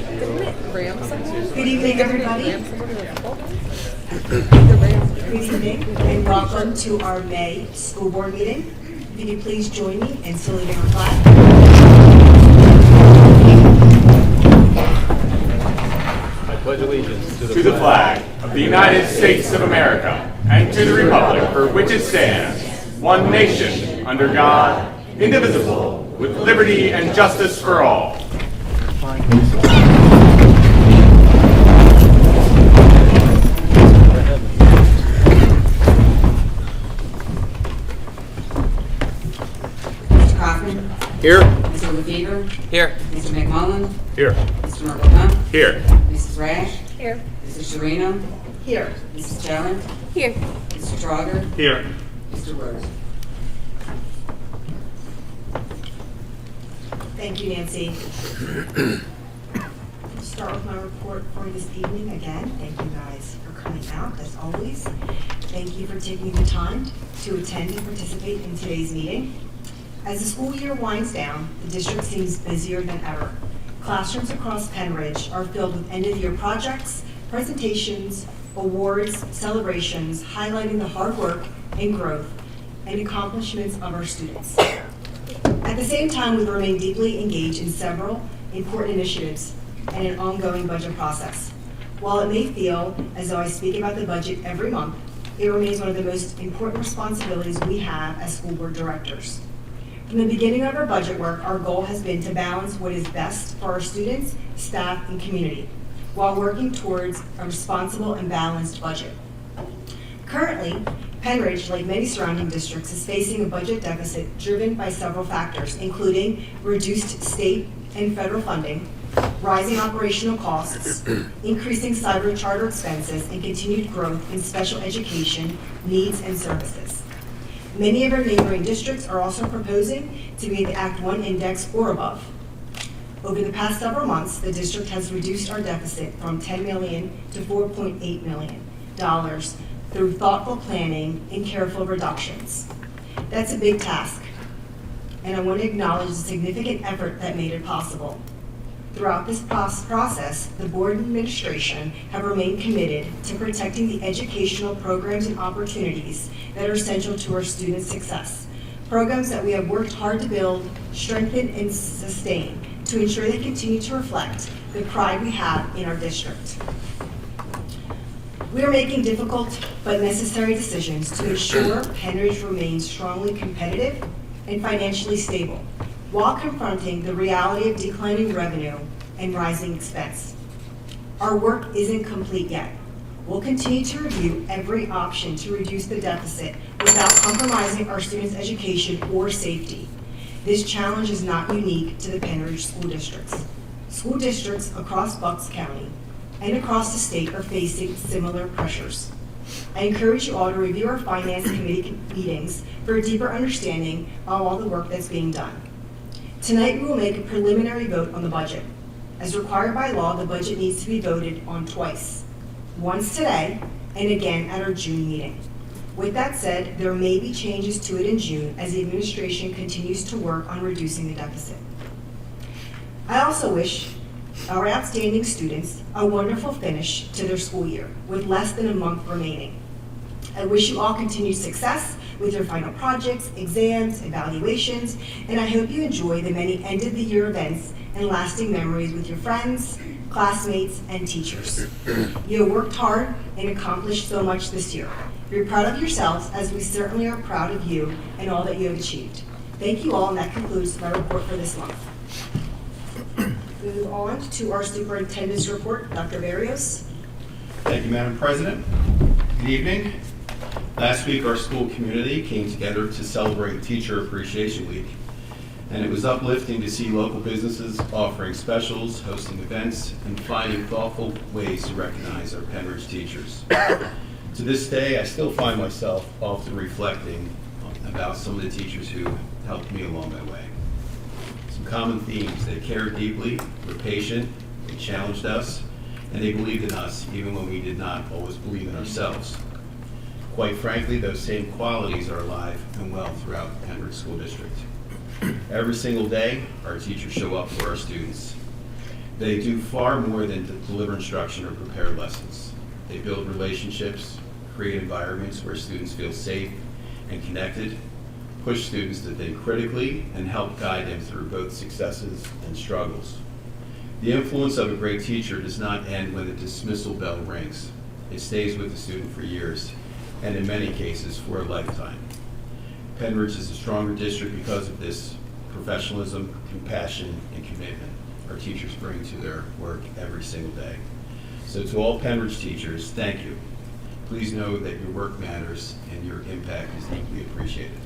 Good evening, everybody. Good evening, and welcome to our May school board meeting. If you could please join me in saluting our flag. I pledge allegiance to the flag of the United States of America and to the republic for which it stands, one nation, under God, indivisible, with liberty and justice for all. Mr. Kaufman. Here. Mr. Lefevre. Here. Mr. McMullen. Here. Mr. Margolis. Here. Mrs. Rash. Here. Mrs. Sereno. Here. Mrs. Teller. Here. Mr. Trauger. Here. Mr. Rose. Thank you, Nancy. I'll start with my report for this evening again. Thank you guys for coming out, as always. Thank you for taking the time to attend and participate in today's meeting. As the school year winds down, the district seems busier than ever. Classrooms across Penridge are filled with end-of-year projects, presentations, awards, celebrations, highlighting the hard work and growth and accomplishments of our students. At the same time, we remain deeply engaged in several important initiatives and an ongoing budget process. While it may feel as though I speak about the budget every month, it remains one of the most important responsibilities we have as school board directors. From the beginning of our budget work, our goal has been to balance what is best for our students, staff, and community, while working towards a responsible and balanced budget. Currently, Penridge, like many surrounding districts, is facing a budget deficit driven by several factors, including reduced state and federal funding, rising operational costs, increasing cyber charter expenses, and continued growth in special education needs and services. Many of our neighboring districts are also proposing to be at the Act 1 index or above. Over the past several months, the district has reduced our deficit from $10 million to $4.8 million through thoughtful planning and careful reductions. That's a big task, and I want to acknowledge the significant effort that made it possible. Throughout this process, the board and administration have remained committed to protecting the educational programs and opportunities that are essential to our students' success. Programs that we have worked hard to build, strengthen, and sustain to ensure they continue to reflect the pride we have in our district. We are making difficult but necessary decisions to ensure Penridge remains strongly competitive and financially stable, while confronting the reality of declining revenue and rising expense. Our work isn't complete yet. We'll continue to review every option to reduce the deficit without compromising our students' education or safety. This challenge is not unique to the Penridge school districts. School districts across Bucks County and across the state are facing similar pressures. I encourage you all to review our Finance Committee meetings for a deeper understanding of all the work that's being done. Tonight, we will make a preliminary vote on the budget. As required by law, the budget needs to be voted on twice, once today and again at our June meeting. With that said, there may be changes to it in June as the administration continues to work on reducing the deficit. I also wish our outstanding students a wonderful finish to their school year with less than a month remaining. I wish you all continued success with your final projects, exams, evaluations, and I hope you enjoy the many end-of-the-year events and lasting memories with your friends, classmates, and teachers. You have worked hard and accomplished so much this year. Be proud of yourselves, as we certainly are proud of you and all that you have achieved. Thank you all, and that concludes my report for this month. We move on to our superintendent's report. Dr. Barrios. Thank you, Madam President. Good evening. Last week, our school community came together to celebrate Teacher Appreciation Week, and it was uplifting to see local businesses offering specials, hosting events, and finding thoughtful ways to recognize our Penridge teachers. To this day, I still find myself often reflecting about some of the teachers who helped me along my way. Some common themes: they cared deeply, were patient, they challenged us, and they believed in us even when we did not always believe in ourselves. Quite frankly, those same qualities are alive and well throughout the Penridge School District. Every single day, our teachers show up for our students. They do far more than deliver instruction or prepare lessons. They build relationships, create environments where students feel safe and connected, push students to think critically, and help guide them through both successes and struggles. The influence of a great teacher does not end when the dismissal bell rings. It stays with the student for years, and in many cases for a lifetime. Penridge is a stronger district because of this professionalism, compassion, and commitment our teachers bring to their work every single day. So to all Penridge teachers, thank you. Please know that your work matters and your impact is deeply appreciated.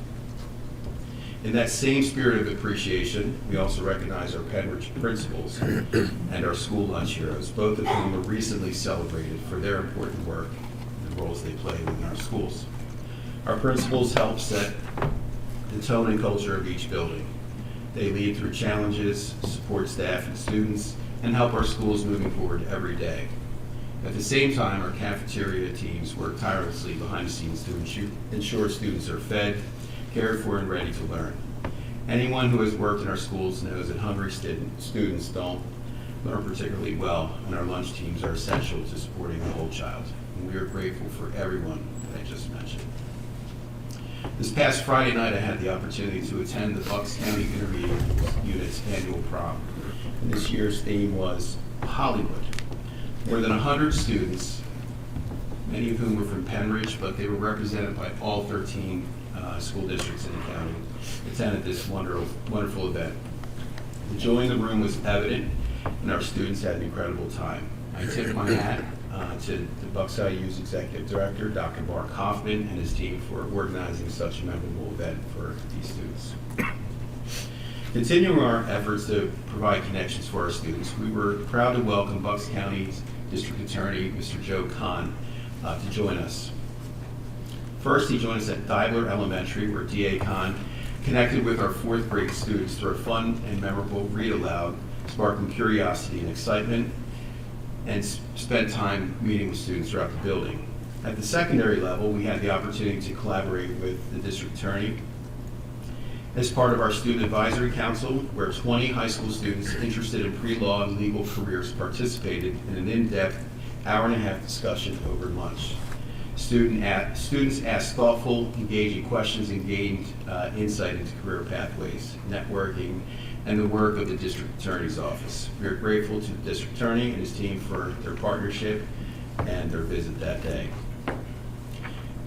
In that same spirit of appreciation, we also recognize our Penridge principals and our school lunch heroes, both of whom were recently celebrated for their important work and the roles they play within our schools. Our principals help set the tone and culture of each building. They lead through challenges, support staff and students, and help our schools moving forward every day. At the same time, our cafeteria teams work tirelessly behind the scenes to ensure students are fed, cared for, and ready to learn. Anyone who has worked in our schools knows that hungry students don't learn particularly well, and our lunch teams are essential to supporting the whole child. And we are grateful for everyone that I just mentioned. This past Friday night, I had the opportunity to attend the Bucks County Intermediate Unit's annual prom. And this year's theme was Hollywood. More than 100 students, many of whom were from Penridge, but they were represented by all 13 school districts in the county, attended this wonderful event. The joy in the room was evident, and our students had an incredible time. I tip my hat to the Bucks IU's Executive Director, Dr. Mark Hoffman, and his team for organizing such a memorable event for these students. Continuing our efforts to provide connections for our students, we were proud to welcome Bucks County's District Attorney, Mr. Joe Kahn, to join us. First, he joined us at Dibler Elementary, where DA Kahn connected with our 4th grade students through a fun and memorable read aloud, sparking curiosity and excitement, and spent time meeting with students throughout the building. At the secondary level, we had the opportunity to collaborate with the district attorney as part of our student advisory council, where 20 high school students interested in pre-law and legal careers participated in an in-depth hour-and-a-half discussion over lunch. Students asked thoughtful, engaging questions and gained insight into career pathways, networking, and the work of the district attorney's office. We are grateful to the district attorney and his team for their partnership and their visit that day.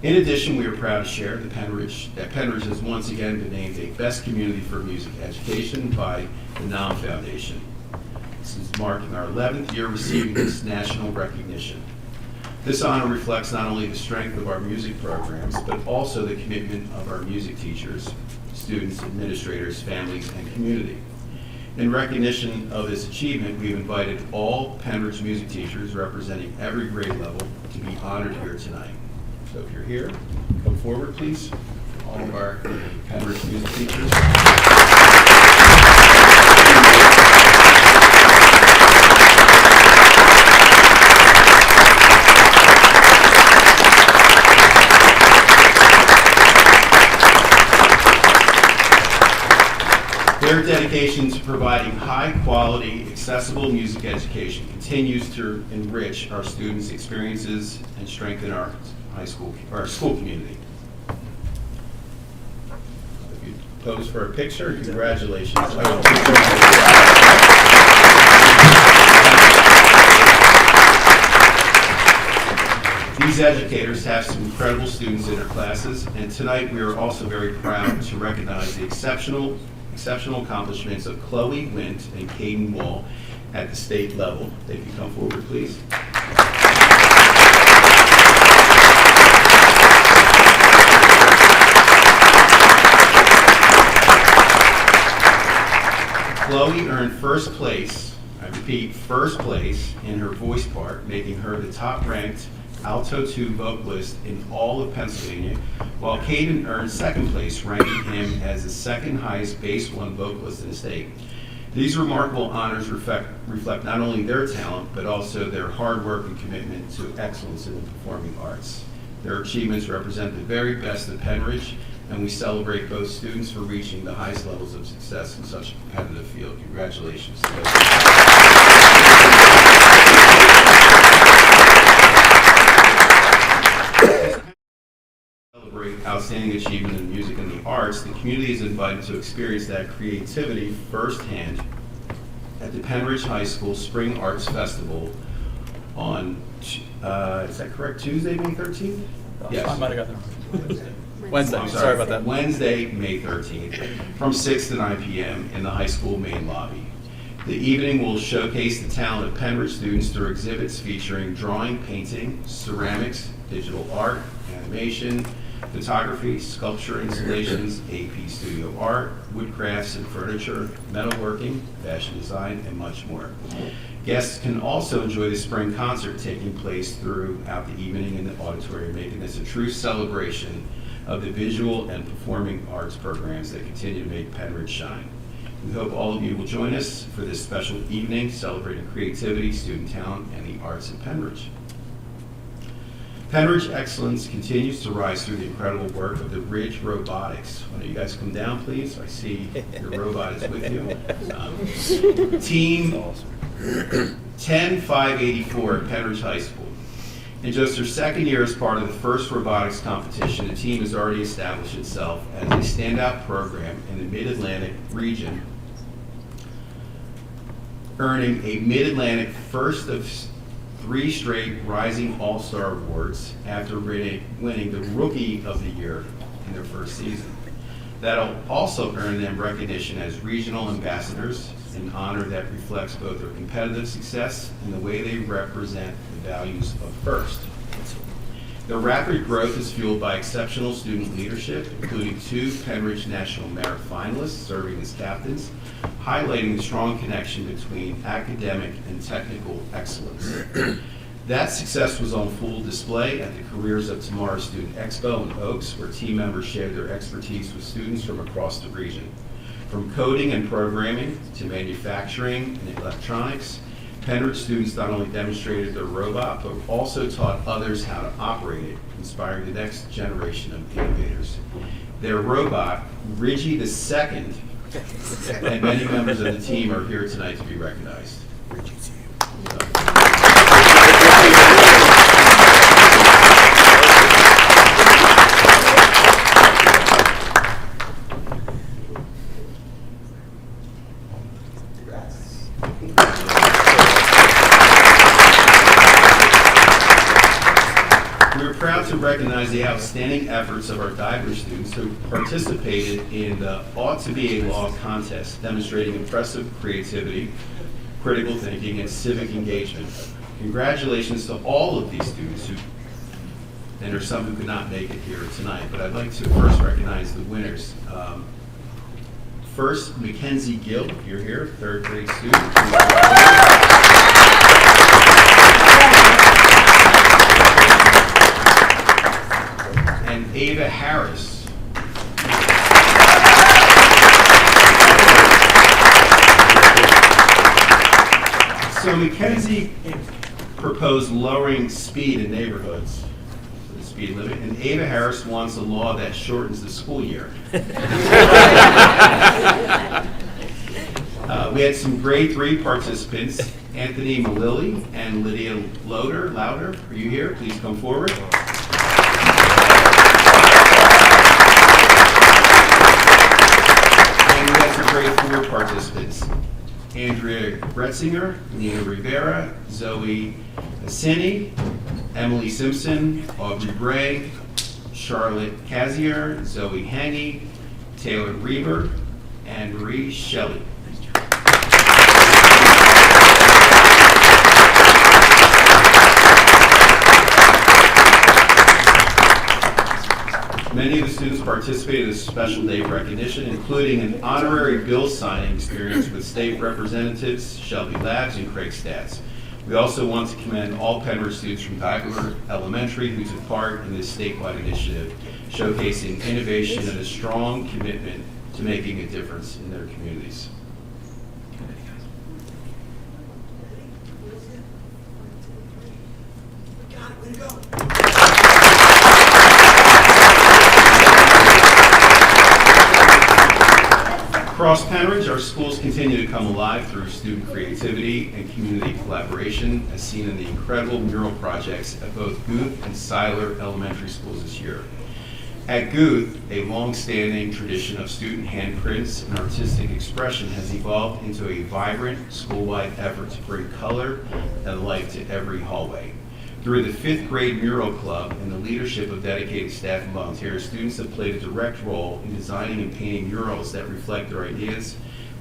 In addition, we are proud to share that Penridge has once again been named a Best Community for Music Education by the NAM Foundation. This is marking our 11th year receiving this national recognition. This honor reflects not only the strength of our music programs, but also the commitment of our music teachers, students, administrators, families, and community. In recognition of this achievement, we've invited all Penridge music teachers representing every grade level to be honored here tonight. So if you're here, come forward, please. All of our Penridge music teachers. Their dedication to providing high-quality, accessible music education continues to enrich our students' experiences and strengthen our school community. If you pose for a picture, congratulations. These educators have some incredible students in their classes, and tonight we are also very proud to recognize the exceptional accomplishments of Chloe Wint and Caden Wall at the state level. They can come forward, please. Chloe earned first place, I repeat, first place in her voice part, making her the top-ranked alto 2 vocalist in all of Pennsylvania, while Caden earned second place, ranking him as the second highest bass 1 vocalist in the state. These remarkable honors reflect not only their talent, but also their hard work and commitment to excellence in the performing arts. Their achievements represent the very best of Penridge, and we celebrate both students for reaching the highest levels of success in such a competitive field. Congratulations to those. outstanding achievement in music and the arts, the community is invited to experience that creativity firsthand at the Penridge High School Spring Arts Festival on, is that correct, Tuesday, May 13th? Yes. I might have got that wrong. Wednesday, I'm sorry about that. Wednesday, May 13th, from 6 to 9 p.m. in the high school main lobby. The evening will showcase the talent of Penridge students through exhibits featuring drawing, painting, ceramics, digital art, animation, photography, sculpture installations, AP studio art, wood crafts and furniture, metalworking, fashion design, and much more. Guests can also enjoy the spring concert taking place throughout the evening in the auditorium, making this a true celebration of the visual and performing arts programs that continue to make Penridge shine. We hope all of you will join us for this special evening celebrating creativity, student talent, and the arts at Penridge. Penridge excellence continues to rise through the incredible work of the Ridge Robotics. Why don't you guys come down, please? I see your robot is with you. Team 10584 at Penridge High School. In just their second year as part of the first robotics competition, the team has already established itself as a standout program in the Mid-Atlantic region, earning a Mid-Atlantic first of 3 straight Rising All-Star Awards after winning the Rookie of the Year in their first season. That'll also earn them recognition as regional ambassadors, an honor that reflects both their competitive success and the way they represent the values of FIRST. Their rapid growth is fueled by exceptional student leadership, including 2 Penridge National Merit finalists serving as captains, highlighting the strong connection between academic and technical excellence. That success was on full display at the Careers of Tomorrow Student Expo in Oaks, where team members shared their expertise with students from across the region. From coding and programming to manufacturing and electronics, Penridge students not only demonstrated their robot, but also taught others how to operate it, inspiring the next generation of innovators. Their robot, Ridgie II, and many members of the team are here tonight to be recognized. To recognize the outstanding efforts of our divers students who participated in the Ought to Be a Law contest, demonstrating impressive creativity, critical thinking, and civic engagement. Congratulations to all of these students, and there's some who could not make it here tonight, but I'd like to first recognize the winners. First, Mackenzie Gill, you're here, 3rd grade student. Ava Harris. So Mackenzie proposed lowering speed in neighborhoods, the speed limit, and Ava Harris wants a law that shortens the school year. We had some grade 3 participants, Anthony Malilli and Lydia Louder. Are you here? Please come forward. Grade 4 participants, Andrea Gretzinger, Nina Rivera, Zoe Assini, Emily Simpson, Audrey Gray, Charlotte Cazier, Zoe Hangy, Taylor Reber, and Marie Shelley. Many of the students participated in this special day of recognition, including an honorary bill signing experience with state representatives Shelby Labs and Craig Stats. We also want to commend all Penridge students from Geibler Elementary who took part in this statewide initiative, showcasing innovation and a strong commitment to making a difference in their communities. Way to go. Across Penridge, our schools continue to come alive through student creativity and community collaboration, as seen in the incredible mural projects at both Guth and Seiler elementary schools this year. At Guth, a long-standing tradition of student handprints and artistic expression has evolved into a vibrant school-wide effort to bring color and life to every hallway. Through the 5th grade mural club and the leadership of dedicated staff and volunteers, students have played a direct role in designing and painting murals that reflect their ideas,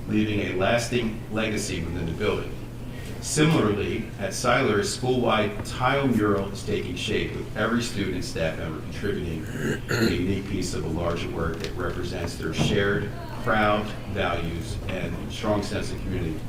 leaving a lasting legacy within the building. Similarly, at Siler, a school-wide tile mural is taking shape, with every student and staff member contributing a unique piece of a larger work that represents their shared, proud values and strong sense of community.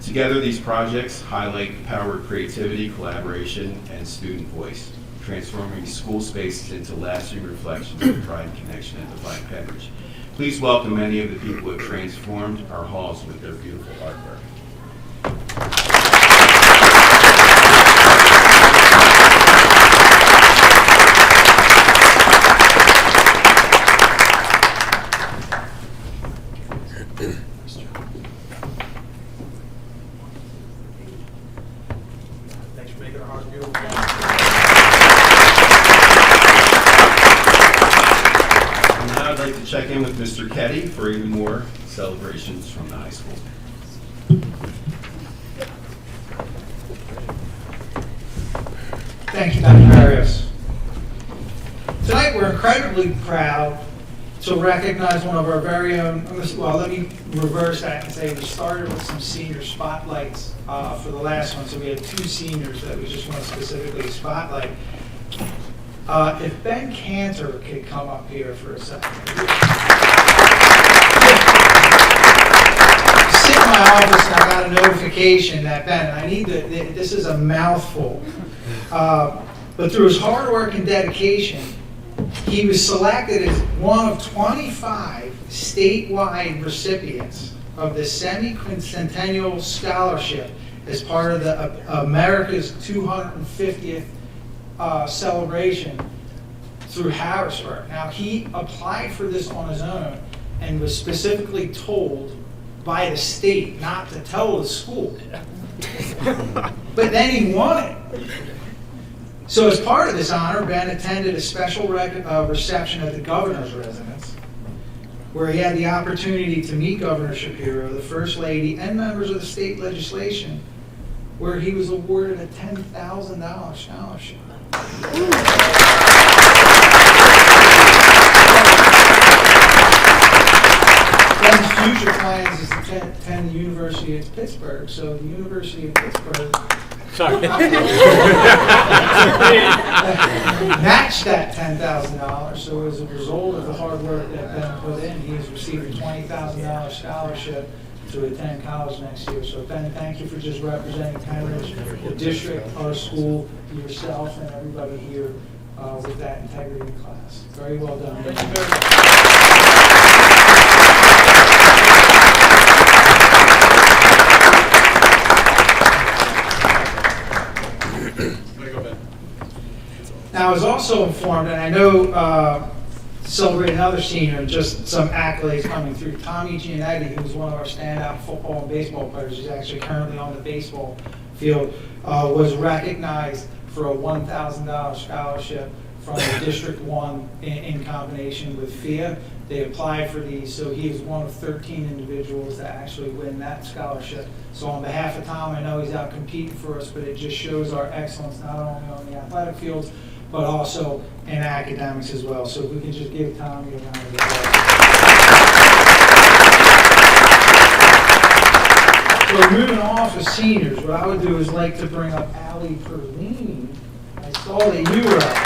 Together, these projects highlight the power of creativity, collaboration, and student voice, transforming school spaces into lasting reflections of pride and connection at Divine Pembridge. Please welcome many of the people who have transformed our halls with their beautiful artwork. Thanks for making our heart beautiful. And now I'd like to check in with Mr. Ketty for even more celebrations from the high school. Thank you, Dr. Marios. Tonight, we're incredibly proud to recognize one of our very own, well, let me reverse that and say we started with some senior spotlights for the last one, so we had 2 seniors that we just want to specifically spotlight. If Ben Cantor could come up here for a second. Sit in my office and I got a notification that Ben, I need to, this is a mouthful. But through his hard work and dedication, he was selected as one of 25 statewide recipients of the semi-quincentennial scholarship as part of the America's 250th celebration through Harrisburg. Now, he applied for this on his own and was specifically told by the state not to tell the school. But then he won it. So as part of this honor, Ben attended a special reception at the governor's residence, where he had the opportunity to meet Governor Shapiro, the First Lady, and members of the state legislation, where he was awarded a $10,000 scholarship. Ben's future plans is to attend the University of Pittsburgh, so the University of Pittsburgh matched that $10,000. So as a result of the hard work that Ben put in, he has received a $20,000 scholarship to attend college next year. So Ben, thank you for just representing Pembridge, the district, our school, yourself, and everybody here with that integrity class. Very well done. Thank you very much. Now, I was also informed, and I know celebrating another senior, and just some accolades coming through. Tommy Giannetti, who was one of our standout football and baseball players, who's actually currently on the baseball field, was recognized for a $1,000 scholarship from the District 1 in combination with FIA. They applied for these, so he is one of 13 individuals that actually win that scholarship. So on behalf of Tom, I know he's out competing for us, but it just shows our excellence not only on the athletic fields, but also in academics as well. So if we can just give Tommy a round of applause. So moving off of seniors, what I would do is like to bring up Allie Perlini. I saw that you were up.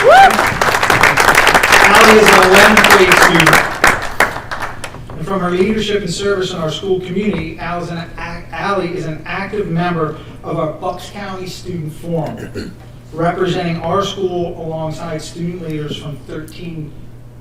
Allie is an 11th grade student. And from her leadership and service in our school community, Allie is an active member of our Bucks County Student Forum, representing our school alongside student leaders from 13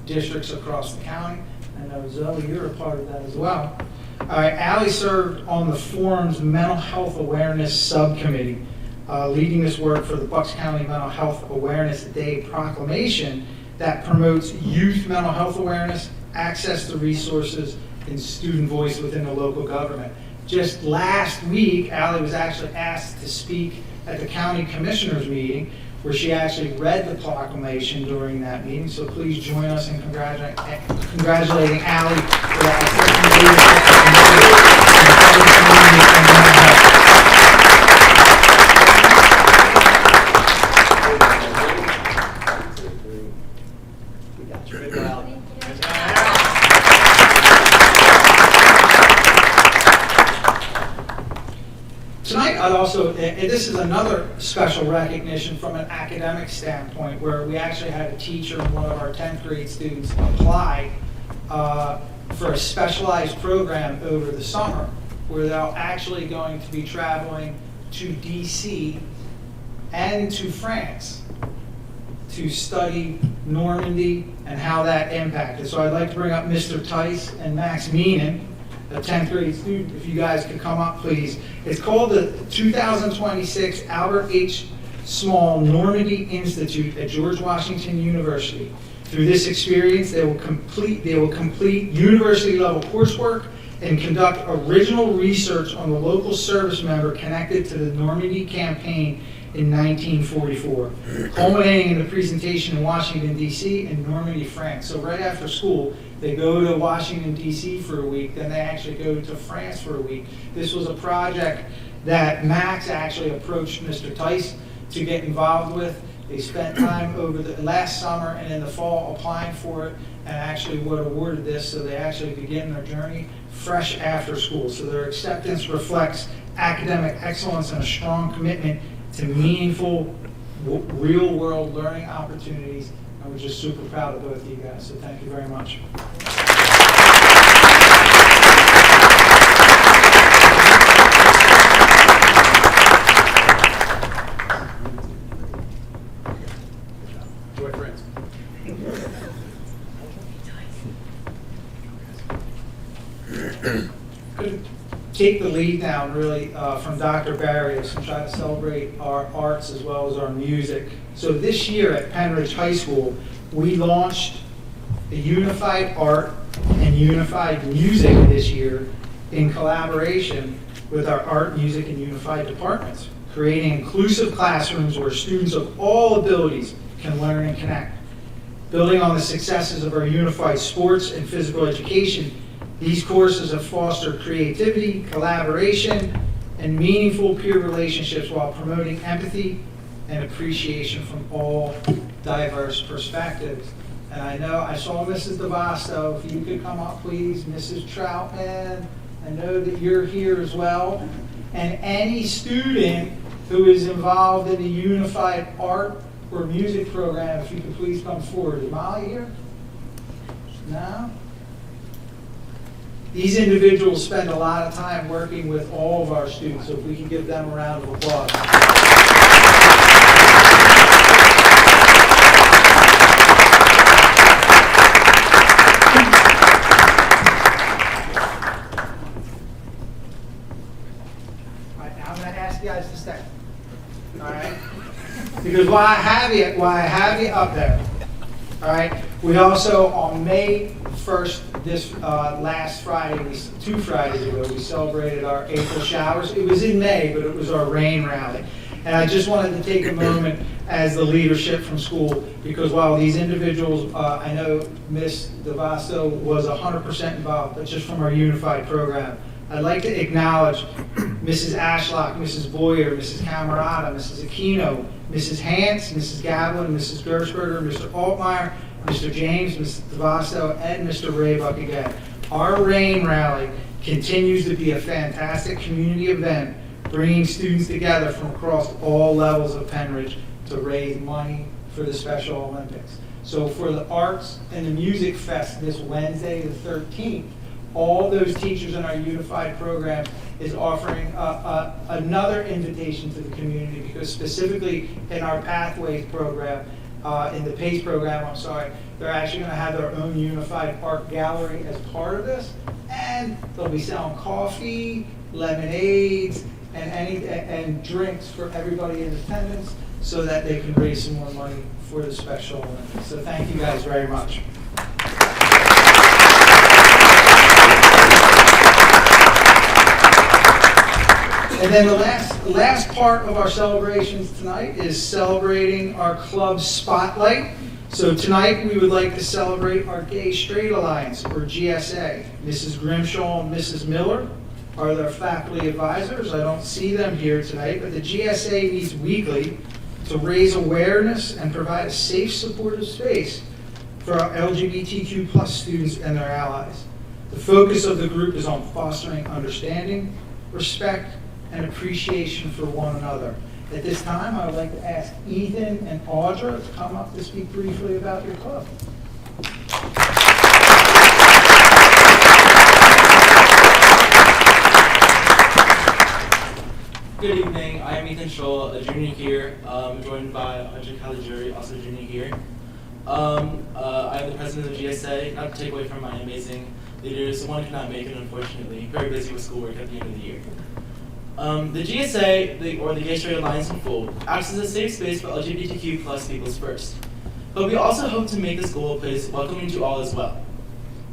districts across the county. I know, Zoe, you're a part of that as well. Allie served on the forum's Mental Health Awareness Subcommittee, leading this work for the Bucks County Mental Health Awareness Day proclamation that promotes youth mental health awareness, access to resources, and student voice within the local government. Just last week, Allie was actually asked to speak at the county commissioners meeting, where she actually read the proclamation during that meeting. So please join us in congratulating Allie for that Tonight, I'd also, and this is another special recognition from an academic standpoint, where we actually had a teacher and one of our 10th grade students apply for a specialized program over the summer, where they're actually going to be traveling to DC and to France to study Normandy and how that impacted. So I'd like to bring up Mr. Tice and Max Meenan, a 10th grade student. If you guys could come up, please. It's called the 2026 Albert H. Small Normandy Institute at George Washington University. Through this experience, they will complete university-level coursework and conduct original research on the local service member connected to the Normandy campaign in 1944, culminating in the presentation in Washington, D.C. and Normandy, France. So right after school, they go to Washington, D.C. for a week, then they actually go to France for a week. This was a project that Max actually approached Mr. Tice to get involved with. They spent time over the last summer and in the fall applying for it, and actually were awarded this, so they actually begin their journey fresh after school. So their acceptance reflects academic excellence and a strong commitment to meaningful, real-world learning opportunities. And we're just super proud of both of you guys, so thank you very much. Joy friends. Could take the lead now, really, from Dr. Barrios and try to celebrate our arts as well as our music. So this year at Penridge High School, we launched a unified art and unified music this year in collaboration with our art, music, and unified departments, creating inclusive classrooms where students of all abilities can learn and connect. Building on the successes of our unified sports and physical education, these courses have fostered creativity, collaboration, and meaningful peer relationships while promoting empathy and appreciation from all diverse perspectives. And I know I saw Mrs. DeVasto. If you could come up, please. Mrs. Troutman, I know that you're here as well. And any student who is involved in the unified art or music program, if you could please come forward. Is Molly here? No? These individuals spend a lot of time working with all of our students, so if we can give them a round of applause. All right, now I'm going to ask you guys to stay. All right? Because while I have you up there, all right, we also on May 1st, this last Friday, 2 Fridays ago, we celebrated our April showers. It was in May, but it was our rain rally. And I just wanted to take a moment as the leadership from school, because while these individuals, I know Ms. DeVasto was 100% involved, but just from our unified program, I'd like to acknowledge Mrs. Ashlock, Mrs. Boyer, Mrs. Camerata, Mrs. Aquino, Mrs. Hance, Mrs. Gablin, Mrs. Gersberger, Mr. Altmeyer, Mr. James, Mrs. DeVasto, and Mr. Raybuck again. Our rain rally continues to be a fantastic community event, bringing students together from across all levels of Penridge to raise money for the Special Olympics. So for the Arts and the Music Fest this Wednesday, the 13th, all those teachers in our unified program is offering another invitation to the community, because specifically in our Pathways program, in the PACE program, they're actually going to have their own unified art gallery as part of this, and they'll be selling coffee, lemonades, and drinks for everybody in attendance, so that they can raise some more money for the Special Olympics. So thank you guys very much. And then the last part of our celebrations tonight is celebrating our club spotlight. So tonight we would like to celebrate our Gay Straight Alliance, or GSA. Mrs. Grimshaw and Mrs. Miller are their faculty advisors. I don't see them here tonight, but the GSA meets weekly to raise awareness and provide a safe, supportive space for our LGBTQ plus students and their allies. The focus of the group is on fostering understanding, respect, and appreciation for one another. At this time, I would like to ask Ethan and Audra to come up to speak briefly about your club. Good evening, I am Ethan Scholl, a junior here, joined by Audrey Caligiuri, also a junior here. I am the president of GSA, not to take away from my amazing leaders. One could not make it, unfortunately. Very busy with schoolwork at the end of the year. The GSA, or the Gay Straight Alliance in full, acts as a safe space for LGBTQ plus peoples first. But we also hope to make the school a place welcoming to all as well.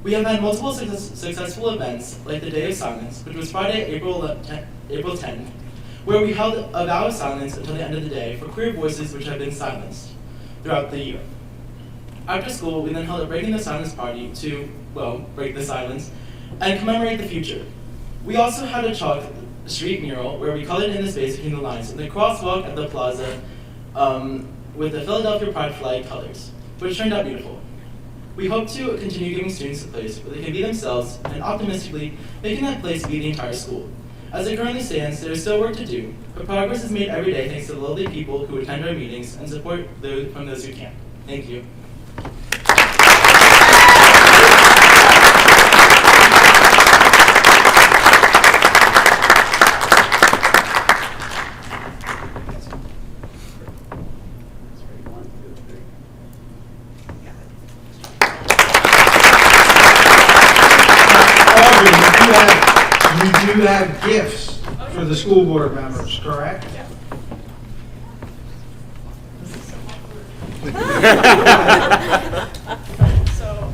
We have had multiple successful events, like the Day of Silence, which was Friday, April 10th, where we held a vow of silence until the end of the day for queer voices which have been silenced throughout the year. After school, we then held a Breaking the Silence party to, well, break the silence and commemorate the future. We also had a chalk street mural where we colored in the space between the lines in the crosswalk at the plaza with the Philadelphia Pride flag colors, which turned out beautiful. We hope to continue giving students a place where they can be themselves and optimistically making that place be the entire school. As it currently stands, there is still work to do, but progress is made every day thanks to the lovely people who attend our meetings and support from those who can. Thank you. You have gifts for the school board members, correct? Yeah. So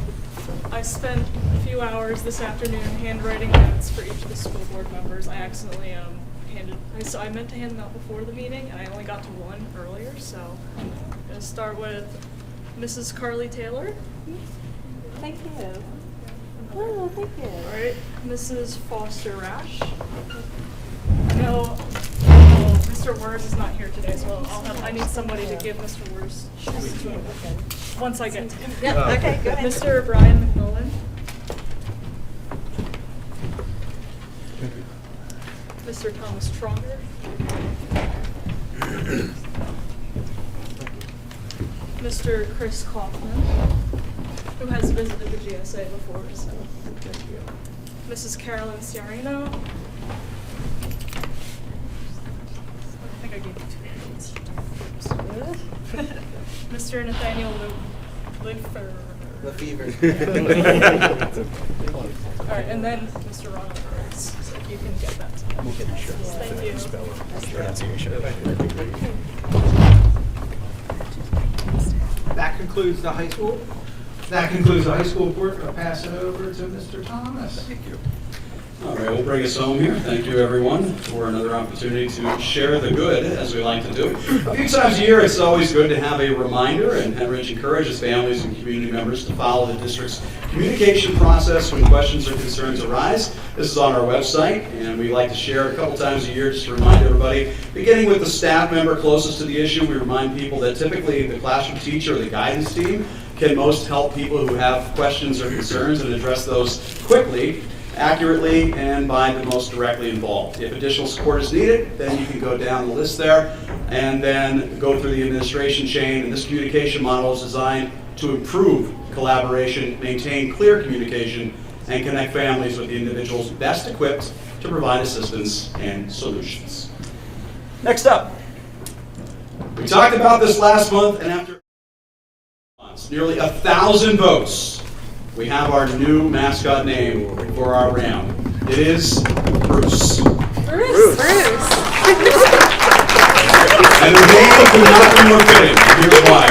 I spent a few hours this afternoon handwriting notes for each of the school board members. I accidentally I meant to hand them out before the meeting, and I only got to one earlier, so I'm going to start with Mrs. Carly Taylor. Thank you. Oh, thank you. All right, Mrs. Foster Rash. No, Mr. Wurs is not here today, so I need somebody to give Mr. Wurs to him once I get to him. Yeah, okay, go ahead. Mr. Brian McMillan. Mr. Thomas Tronger. Mr. Chris Kaufman, who has visited the GSA before, so thank you. Mrs. Carolyn Ciarino. I think I gave you 2 names. Mr. Nathaniel Lefevre. All right, and then Mr. Ronald Rhodes, so if you can get that to him. We'll get it, sure. Thank you. Pronunciation. That concludes the high school. That concludes the high school report. I'll pass it over to Mr. Thomas. Thank you. All right, we'll bring us home here. Thank you, everyone, for another opportunity to share the good, as we like to do. A few times a year, it's always good to have a reminder, and Henrich encourages families and community members to follow the district's communication process when questions or concerns arise. This is on our website, and we like to share a couple times a year just to remind everybody. Beginning with the staff member closest to the issue, we remind people that typically the classroom teacher or the guidance team can most help people who have questions or concerns and address those quickly, accurately, and by the most directly involved. If additional support is needed, then you can go down the list there and then go through the administration chain. And this communication model is designed to improve collaboration, maintain clear communication, and connect families with the individuals best equipped to provide assistance and solutions. Next up, we talked about this last month, and after nearly 1,000 votes, we have our new mascot name for our round. It is Bruce. Bruce. And the name could not be more fitting. Here's why.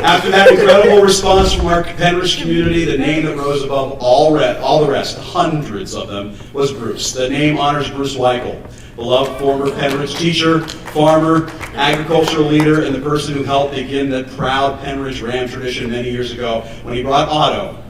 After that incredible response from our Penrich community, the name that rose above all the rest, hundreds of them, was Bruce. The name honors Bruce Weichel, the beloved former Penridge teacher, farmer, agricultural leader, and the person who helped begin that proud Penridge Ram tradition many years ago when he brought Otto,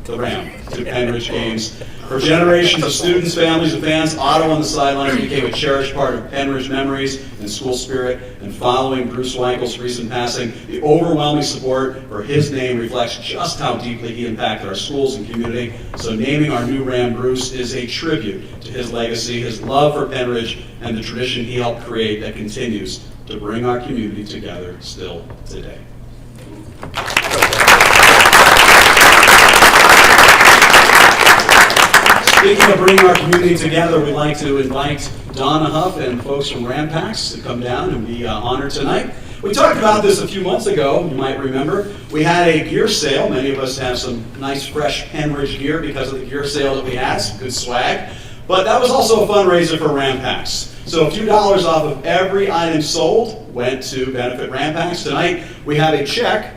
the Ram, to Penridge games. For generations of students, families, and fans, Otto on the sidelines became a cherished part of Penridge memories and school spirit. And following Bruce Wankel's recent passing, the overwhelming support for his name reflects just how deeply he impacted our schools and community. So naming our new Ram Bruce is a tribute to his legacy, his love for Penridge, and the tradition he helped create that continues to bring our community together still today. Speaking of bringing our community together, we'd like to invite Donna Huff and folks from Rampax to come down and be honored tonight. We talked about this a few months ago, you might remember. We had a gear sale. Many of us have some nice, fresh Penridge gear because of the gear sale that we had, some good swag. But that was also a fundraiser for Rampax. So a few dollars off of every item sold went to benefit Rampax. Tonight, we have a check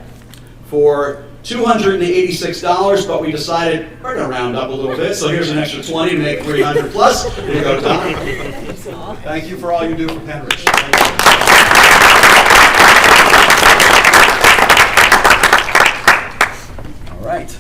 for $286, but we decided we're going to round up a little bit, so here's an extra 20 to make 300 plus. Here you go, Tom. Thank you for all you do for Penridge. All right.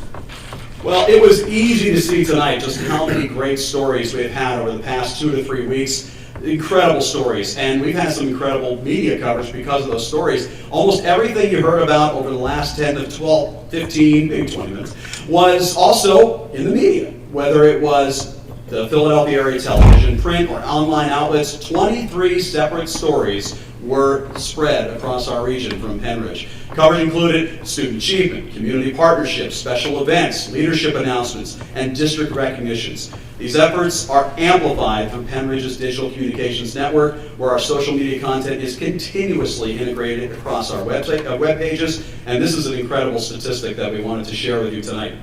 Well, it was easy to see tonight just how many great stories we've had over the past 2 to 3 weeks. Incredible stories, and we've had some incredible media coverage because of those stories. Almost everything you heard about over the last 10 to 12, 15, maybe 20 minutes was also in the media, whether it was the Philadelphia area television, print, or online outlets. 23 separate stories were spread across our region from Penridge. Coverage included student achievement, community partnerships, special events, leadership announcements, and district recognitions. These efforts are amplified through Penridge's digital communications network, where our social media content is continuously integrated across our website, web pages, and this is an incredible statistic that we wanted to share with you tonight.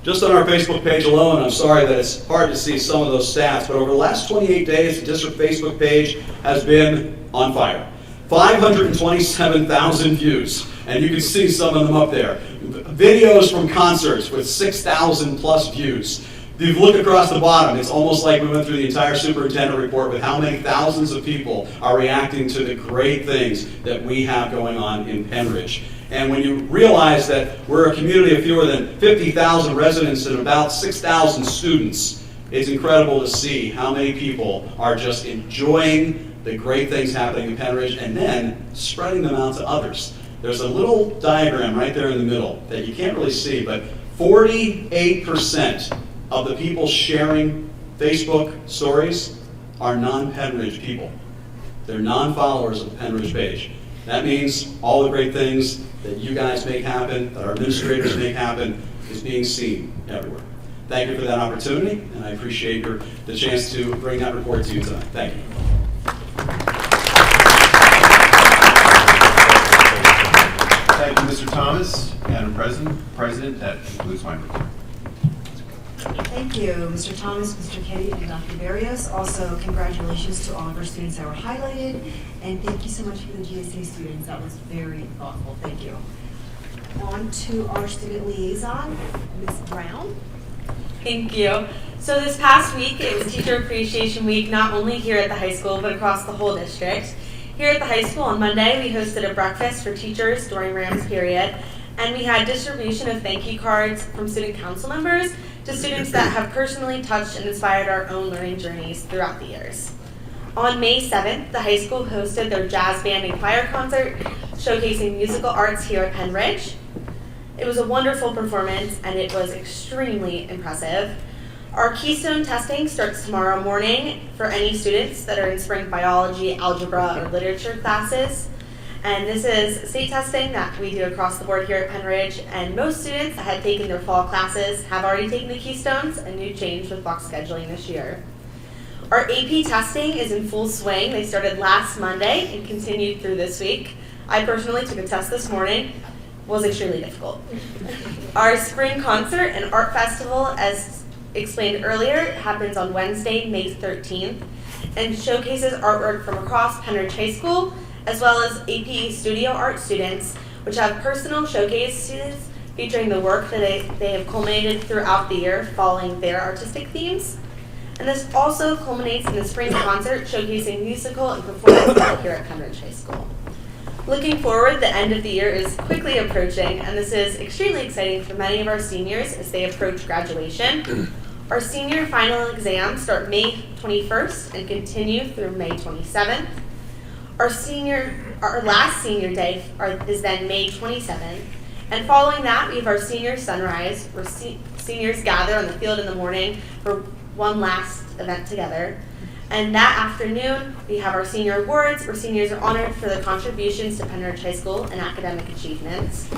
Just on our Facebook page alone, I'm sorry that it's hard to see some of those stats, but over the last 28 days, the district Facebook page has been on fire. 527,000 views, and you can see some of them up there. Videos from concerts with 6,000 plus views. If you look across the bottom, it's almost like we went through the entire superintendent report with how many thousands of people are reacting to the great things that we have going on in Penridge. And when you realize that we're a community of fewer than 50,000 residents and about 6,000 students, it's incredible to see how many people are just enjoying the great things happening in Penridge and then spreading them out to others. There's a little diagram right there in the middle that you can't really see, but 48% of the people sharing Facebook stories are non-Penridge people. They're non-followers of the Penridge page. That means all the great things that you guys make happen, that our administrators make happen, is being seen everywhere. Thank you for that opportunity, and I appreciate the chance to bring that report to you tonight. Thank you. Thank you, Mr. Thomas. Madam President, that concludes my report. Thank you, Mr. Thomas, Mr. Kenny, and Dr. Barrios. Also, congratulations to all of our students that were highlighted, and thank you so much for the GSA students. That was very thoughtful. Thank you. On to our student liaison, Ms. Brown. Thank you. So this past week, it was Teacher Appreciation Week, not only here at the high school, but across the whole district. Here at the high school on Monday, we hosted a breakfast for teachers during Rams period, and we had distribution of thank you cards from student council members to students that have personally touched and inspired our own learning journeys throughout the years. On May 7th, the high school hosted their jazz band and choir concert, showcasing musical arts here at Penridge. It was a wonderful performance, and it was extremely impressive. Our Keystone testing starts tomorrow morning for any students that are in spring biology, algebra, or literature classes. And this is state testing that we do across the board here at Penridge, and most students that had taken their fall classes have already taken the Keystones, a new change with block scheduling this year. Our AP testing is in full swing. They started last Monday and continued through this week. I personally took a test this morning. Was extremely difficult. Our spring concert and art festival, as explained earlier, happens on Wednesday, May 13th, and showcases artwork from across Penridge High School, as well as AP Studio Art students, which have personal showcases featuring the work that they have culminated throughout the year following their artistic themes. And this also culminates in the spring concert showcasing musical and performance art here at Penridge High School. Looking forward, the end of the year is quickly approaching, and this is extremely exciting for many of our seniors as they approach graduation. Our senior final exams start May 21st and continue through May 27th. Our last senior day is then May 27th, and following that, we have our senior sunrise, where seniors gather on the field in the morning for one last event together. And that afternoon, we have our senior awards, where seniors are honored for their contributions to Penridge High School and academic achievements.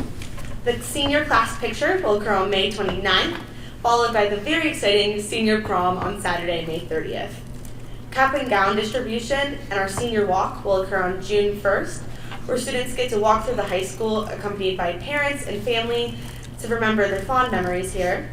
The senior class picture will occur on May 29th, followed by the very exciting senior prom on Saturday, May 30th. Cap and gown distribution and our senior walk will occur on June 1st, where students get to walk through the high school accompanied by parents and family to remember their fond memories here.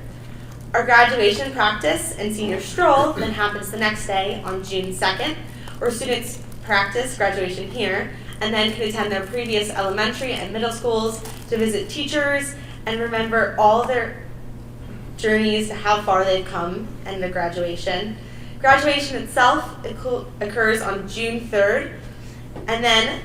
Our graduation practice and senior stroll then happens the next day on June 2nd, where students practice graduation here and then can attend their previous elementary and middle schools to visit teachers and remember all their journeys, how far they've come, and their graduation. Graduation itself occurs on June 3rd, and then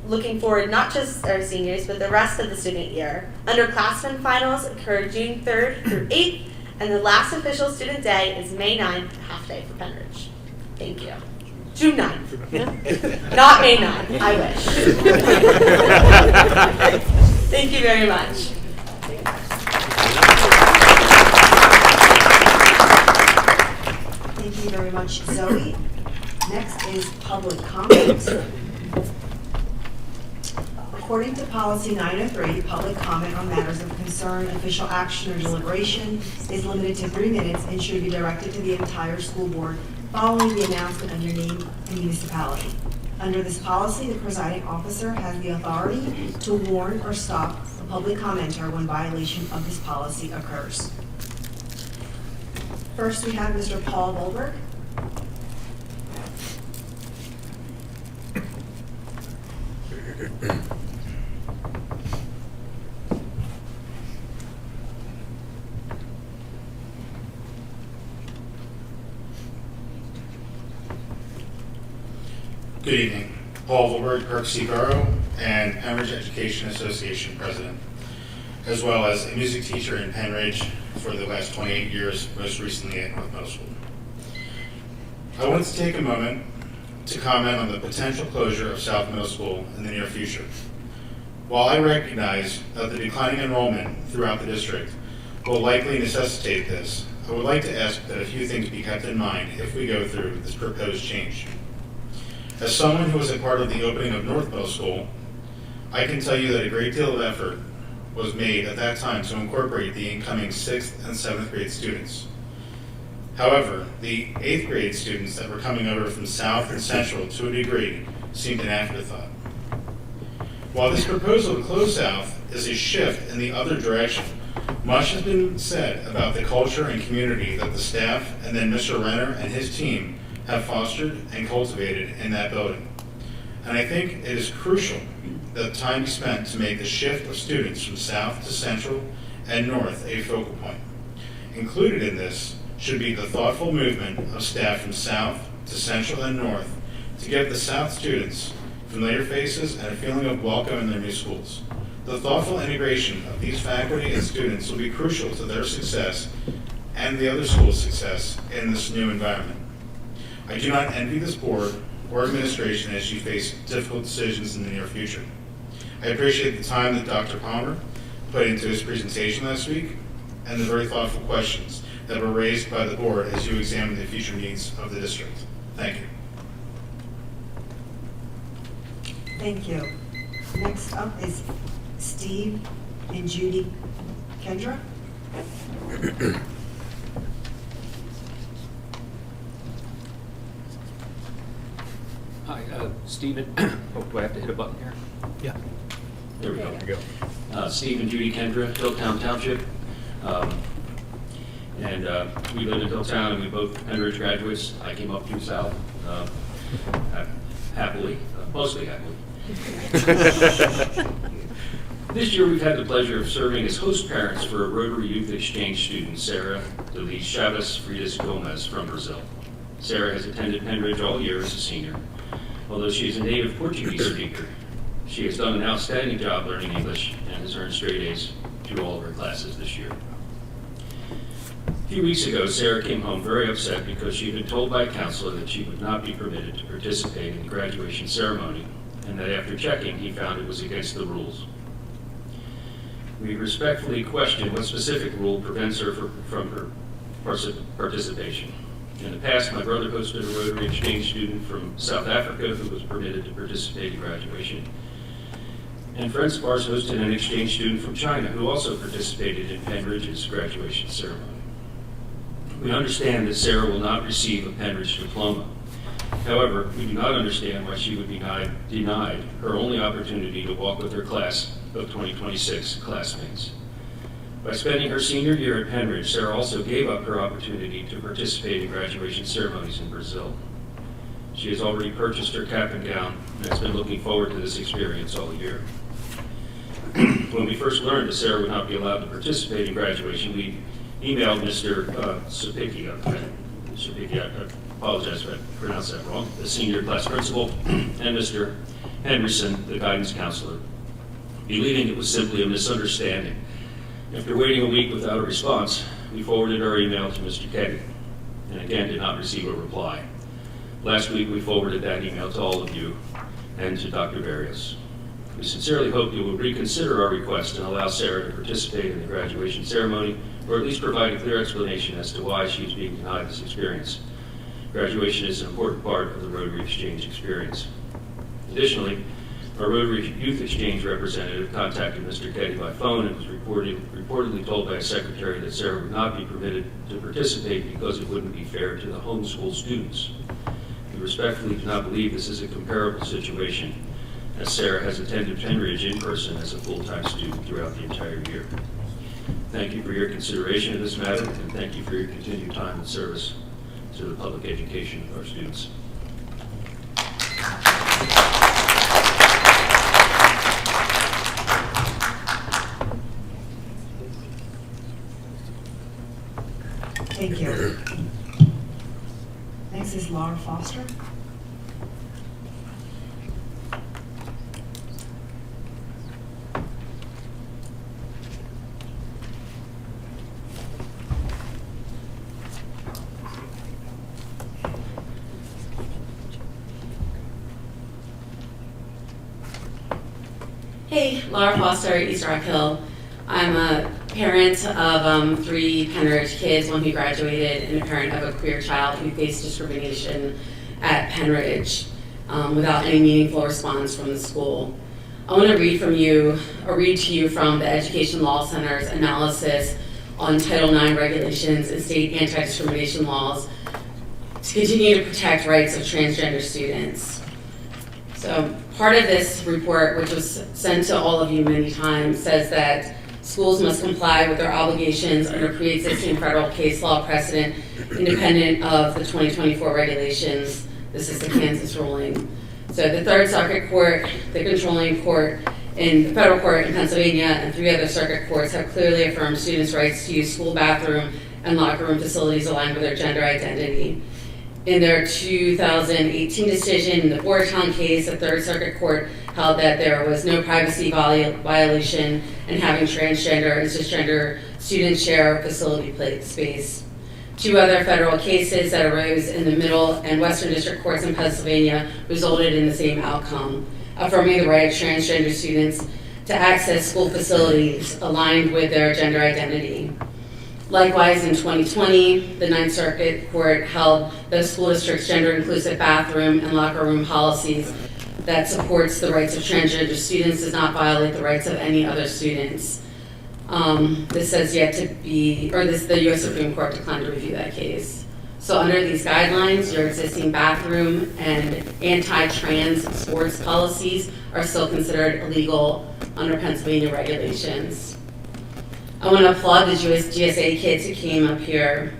looking forward not just our seniors, but the rest of the student year. Underclassmen finals occur June 3rd through 8th, and the last official student day is May 9th, half day for Penridge. Thank you. June 9th. Not May 9th, I wish. Thank you very much. Thank you very much, Zoe. Next is public comment. According to policy 903, public comment on matters of concern, official action, or deliberation is limited to 3 minutes and should be directed to the entire school board following the announcement of your name and municipality. Under this policy, the presiding officer has the authority to warn or stop a public commenter when violation of this policy occurs. First, we have Mr. Paul Volberg. Good evening. Paul Volberg, Kirk C. Borough, and Penridge Education Association President, as well as a music teacher in Penridge for the last 28 years, most recently at North Middle School. I wanted to take a moment to comment on the potential closure of South Middle School in the near future. While I recognize that the declining enrollment throughout the district will likely necessitate this, I would like to ask that a few things be kept in mind if we go through this proposed change. As someone who was a part of the opening of North Middle School, I can tell you that a great deal of effort was made at that time to incorporate the incoming 6th and 7th grade students. However, the 8th grade students that were coming over from South and Central to a degree seemed an afterthought. While this proposal to close South is a shift in the other direction, much has been said about the culture and community that the staff and then Mr. Renner and his team have fostered and cultivated in that building. And I think it is crucial that time be spent to make the shift of students from South to Central and North a focal point. Included in this should be the thoughtful movement of staff from South to Central and North to give the South students familiar faces and a feeling of welcome in their new schools. The thoughtful integration of these faculty and students will be crucial to their success and the other schools' success in this new environment. I do not envy this board or administration as you face difficult decisions in the near future. I appreciate the time that Dr. Palmer put into his presentation last week and the very thoughtful questions that were raised by the board as you examine the future needs of the district. Thank you. Thank you. Next up is Steve and Judy Kendra. Hi, Stephen. Oh, do I have to hit a button here? Yeah. There we go. Steve and Judy Kendra, Hilltown Township. We live in Hilltown, and we both Penridge graduates. I came up through South happily, mostly happily. This year, we've had the pleasure of serving as host parents for a Rotary Youth Exchange student, Sarah Delise Chavez Fridas Gomez from Brazil. Sarah has attended Penridge all year as a senior. Although she is a native Portuguese speaker, she has done an outstanding job learning English and has earned straight A's through all of her classes this year. A few weeks ago, Sarah came home very upset because she had been told by a counselor that she would not be permitted to participate in the graduation ceremony, and that after checking, he found it was against the rules. We respectfully question what specific rule prevents her from her participation. In the past, my brother hosted a Rotary exchange student from South Africa who was permitted to participate in graduation. And friends of ours hosted an exchange student from China who also participated in Penridge's graduation ceremony. We understand that Sarah will not receive a Penridge diploma. However, we do not understand why she would be denied her only opportunity to walk with her class of 2026 classmates. By spending her senior year at Penridge, Sarah also gave up her opportunity to participate in graduation ceremonies in Brazil. She has already purchased her cap and gown and has been looking forward to this experience all year. When we first learned that Sarah would not be allowed to participate in graduation, we emailed Mr. Sapicki, I apologize if I pronounced that wrong, the senior class principal, and Mr. Henderson, the guidance counselor, believing it was simply a misunderstanding. After waiting a week without a response, we forwarded our email to Mr. Keddy, and again did not receive a reply. Last week, we forwarded that email to all of you and to Dr. Barrios. We sincerely hope you will reconsider our request and allow Sarah to participate in the graduation ceremony, or at least provide a clear explanation as to why she is being denied this experience. Graduation is an important part of the Rotary Exchange experience. Additionally, our Rotary Youth Exchange representative contacted Mr. Keddy by phone and was reportedly told by a secretary that Sarah would not be permitted to participate because it wouldn't be fair to the homeschool students. We respectfully do not believe this is a comparable situation, as Sarah has attended Penridge in person as a full-time student throughout the entire year. Thank you for your consideration of this matter, and thank you for your continued time and service to the public education of our students. Thank you. Next is Laura Foster. Hey, Laura Foster, East Rock Hill. I'm a parent of 3 Penridge kids, one who graduated, and a parent of a queer child who faced discrimination at Penridge without any meaningful response from the school. I want to read to you from the Education Law Center's analysis on Title IX regulations and state anti-discrimination laws to continue to protect rights of transgender students. So part of this report, which was sent to all of you many times, says that schools must comply with their obligations under pre-existing federal case law precedent independent of the 2024 regulations. This is the Kansas ruling. So the Third Circuit Court, the controlling court in the federal court in Pennsylvania, and 3 other circuit courts have clearly affirmed students' rights to use school bathroom and locker room facilities aligned with their gender identity. In their 2018 decision in the Boardtown case, the Third Circuit Court held that there was no privacy violation in having transgender and cisgender students share facility space. 2 other federal cases that arose in the Middle and Western District Courts in Pennsylvania resulted in the same outcome, affirming the right of transgender students to access school facilities aligned with their gender identity. Likewise, in 2020, the Ninth Circuit Court held that school district's gender-inclusive bathroom and locker room policies that supports the rights of transgender students does not violate the rights of any other students. This has yet to be, or the U.S. Supreme Court declined to review that case. So under these guidelines, your existing bathroom and anti-trans sports policies are still considered illegal under Pennsylvania regulations. I want to applaud the GSA kids who came up here.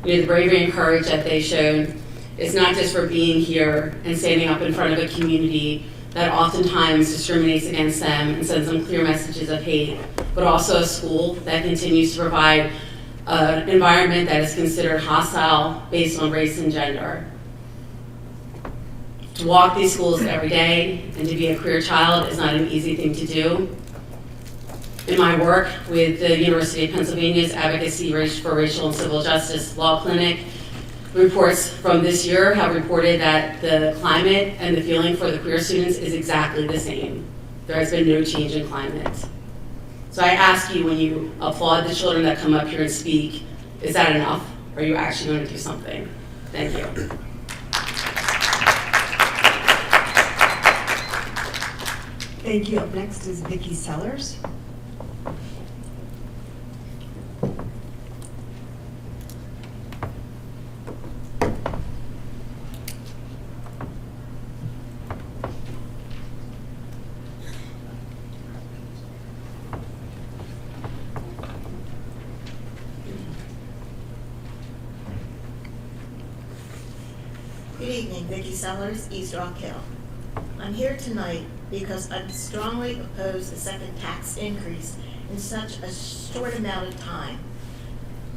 The bravery and courage that they showed is not just for being here and standing up in front of a community that oftentimes discriminates against them and sends them clear messages of hate, but also a school that continues to provide an environment that is considered hostile based on race and gender. To walk these schools every day and to be a queer child is not an easy thing to do. In my work with the University of Pennsylvania's Advocacy for Racial and Civil Justice Law Clinic, reports from this year have reported that the climate and the feeling for the queer students is exactly the same. There has been no change in climate. So I ask you, when you applaud the children that come up here and speak, is that enough? Or are you actually going to do something? Thank you. Thank you. Up next is Vicki Sellers. Good evening, Vicki Sellers, East Rock Hill. I'm here tonight because I strongly oppose the second tax increase in such a short amount of time.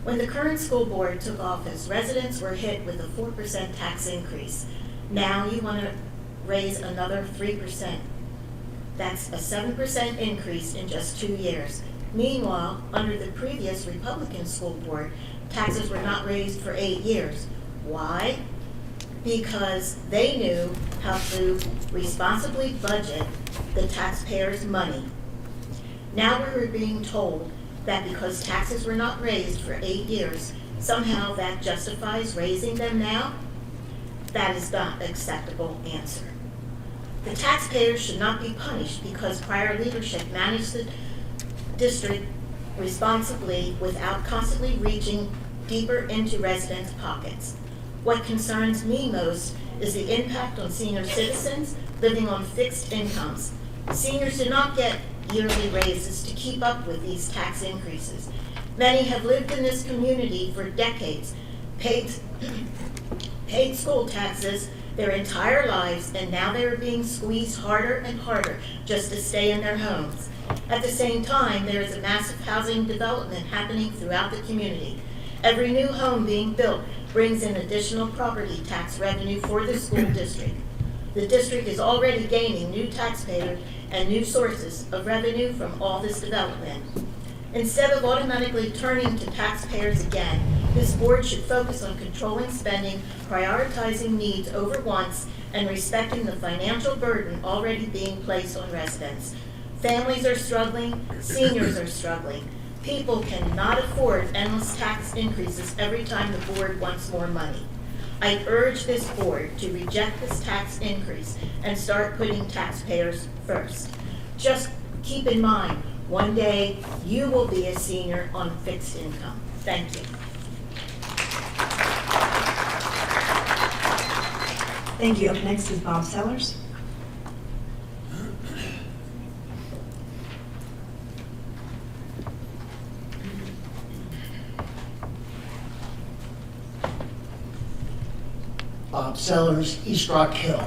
When the current school board took office, residents were hit with a 4% tax increase. Now you want to raise another 3%. That's a 7% increase in just 2 years. Meanwhile, under the previous Republican school board, taxes were not raised for 8 years. Why? Because they knew how to responsibly budget the taxpayers' money. Now we're being told that because taxes were not raised for 8 years, somehow that justifies raising them now? That is not an acceptable answer. The taxpayers should not be punished because prior leadership managed the district responsibly without constantly reaching deeper into residents' pockets. What concerns me most is the impact on senior citizens living on fixed incomes. Seniors do not get yearly raises to keep up with these tax increases. Many have lived in this community for decades, paid school taxes their entire lives, and now they are being squeezed harder and harder just to stay in their homes. At the same time, there is a massive housing development happening throughout the community. Every new home being built brings in additional property tax revenue for the school district. The district is already gaining new taxpayers and new sources of revenue from all this development. Instead of automatically turning to taxpayers again, this board should focus on controlling spending, prioritizing needs over wants, and respecting the financial burden already being placed on residents. Families are struggling, seniors are struggling. People cannot afford endless tax increases every time the board wants more money. I urge this board to reject this tax increase and start putting taxpayers first. Just keep in mind, one day you will be a senior on fixed income. Thank you. Thank you. Up next is Bob Sellers. Bob Sellers, East Rock Hill.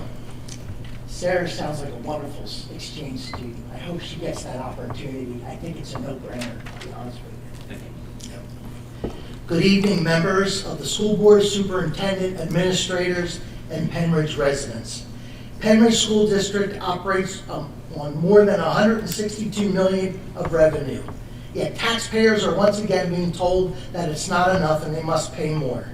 Sarah sounds like a wonderful exchange student. I hope she gets that opportunity. I think it's a no-brainer, to be honest with you. Yep. Good evening, members of the school board, superintendent, administrators, and Penridge residents. Penridge School District operates on more than $162 million of revenue. Yet taxpayers are once again being told that it's not enough and they must pay more.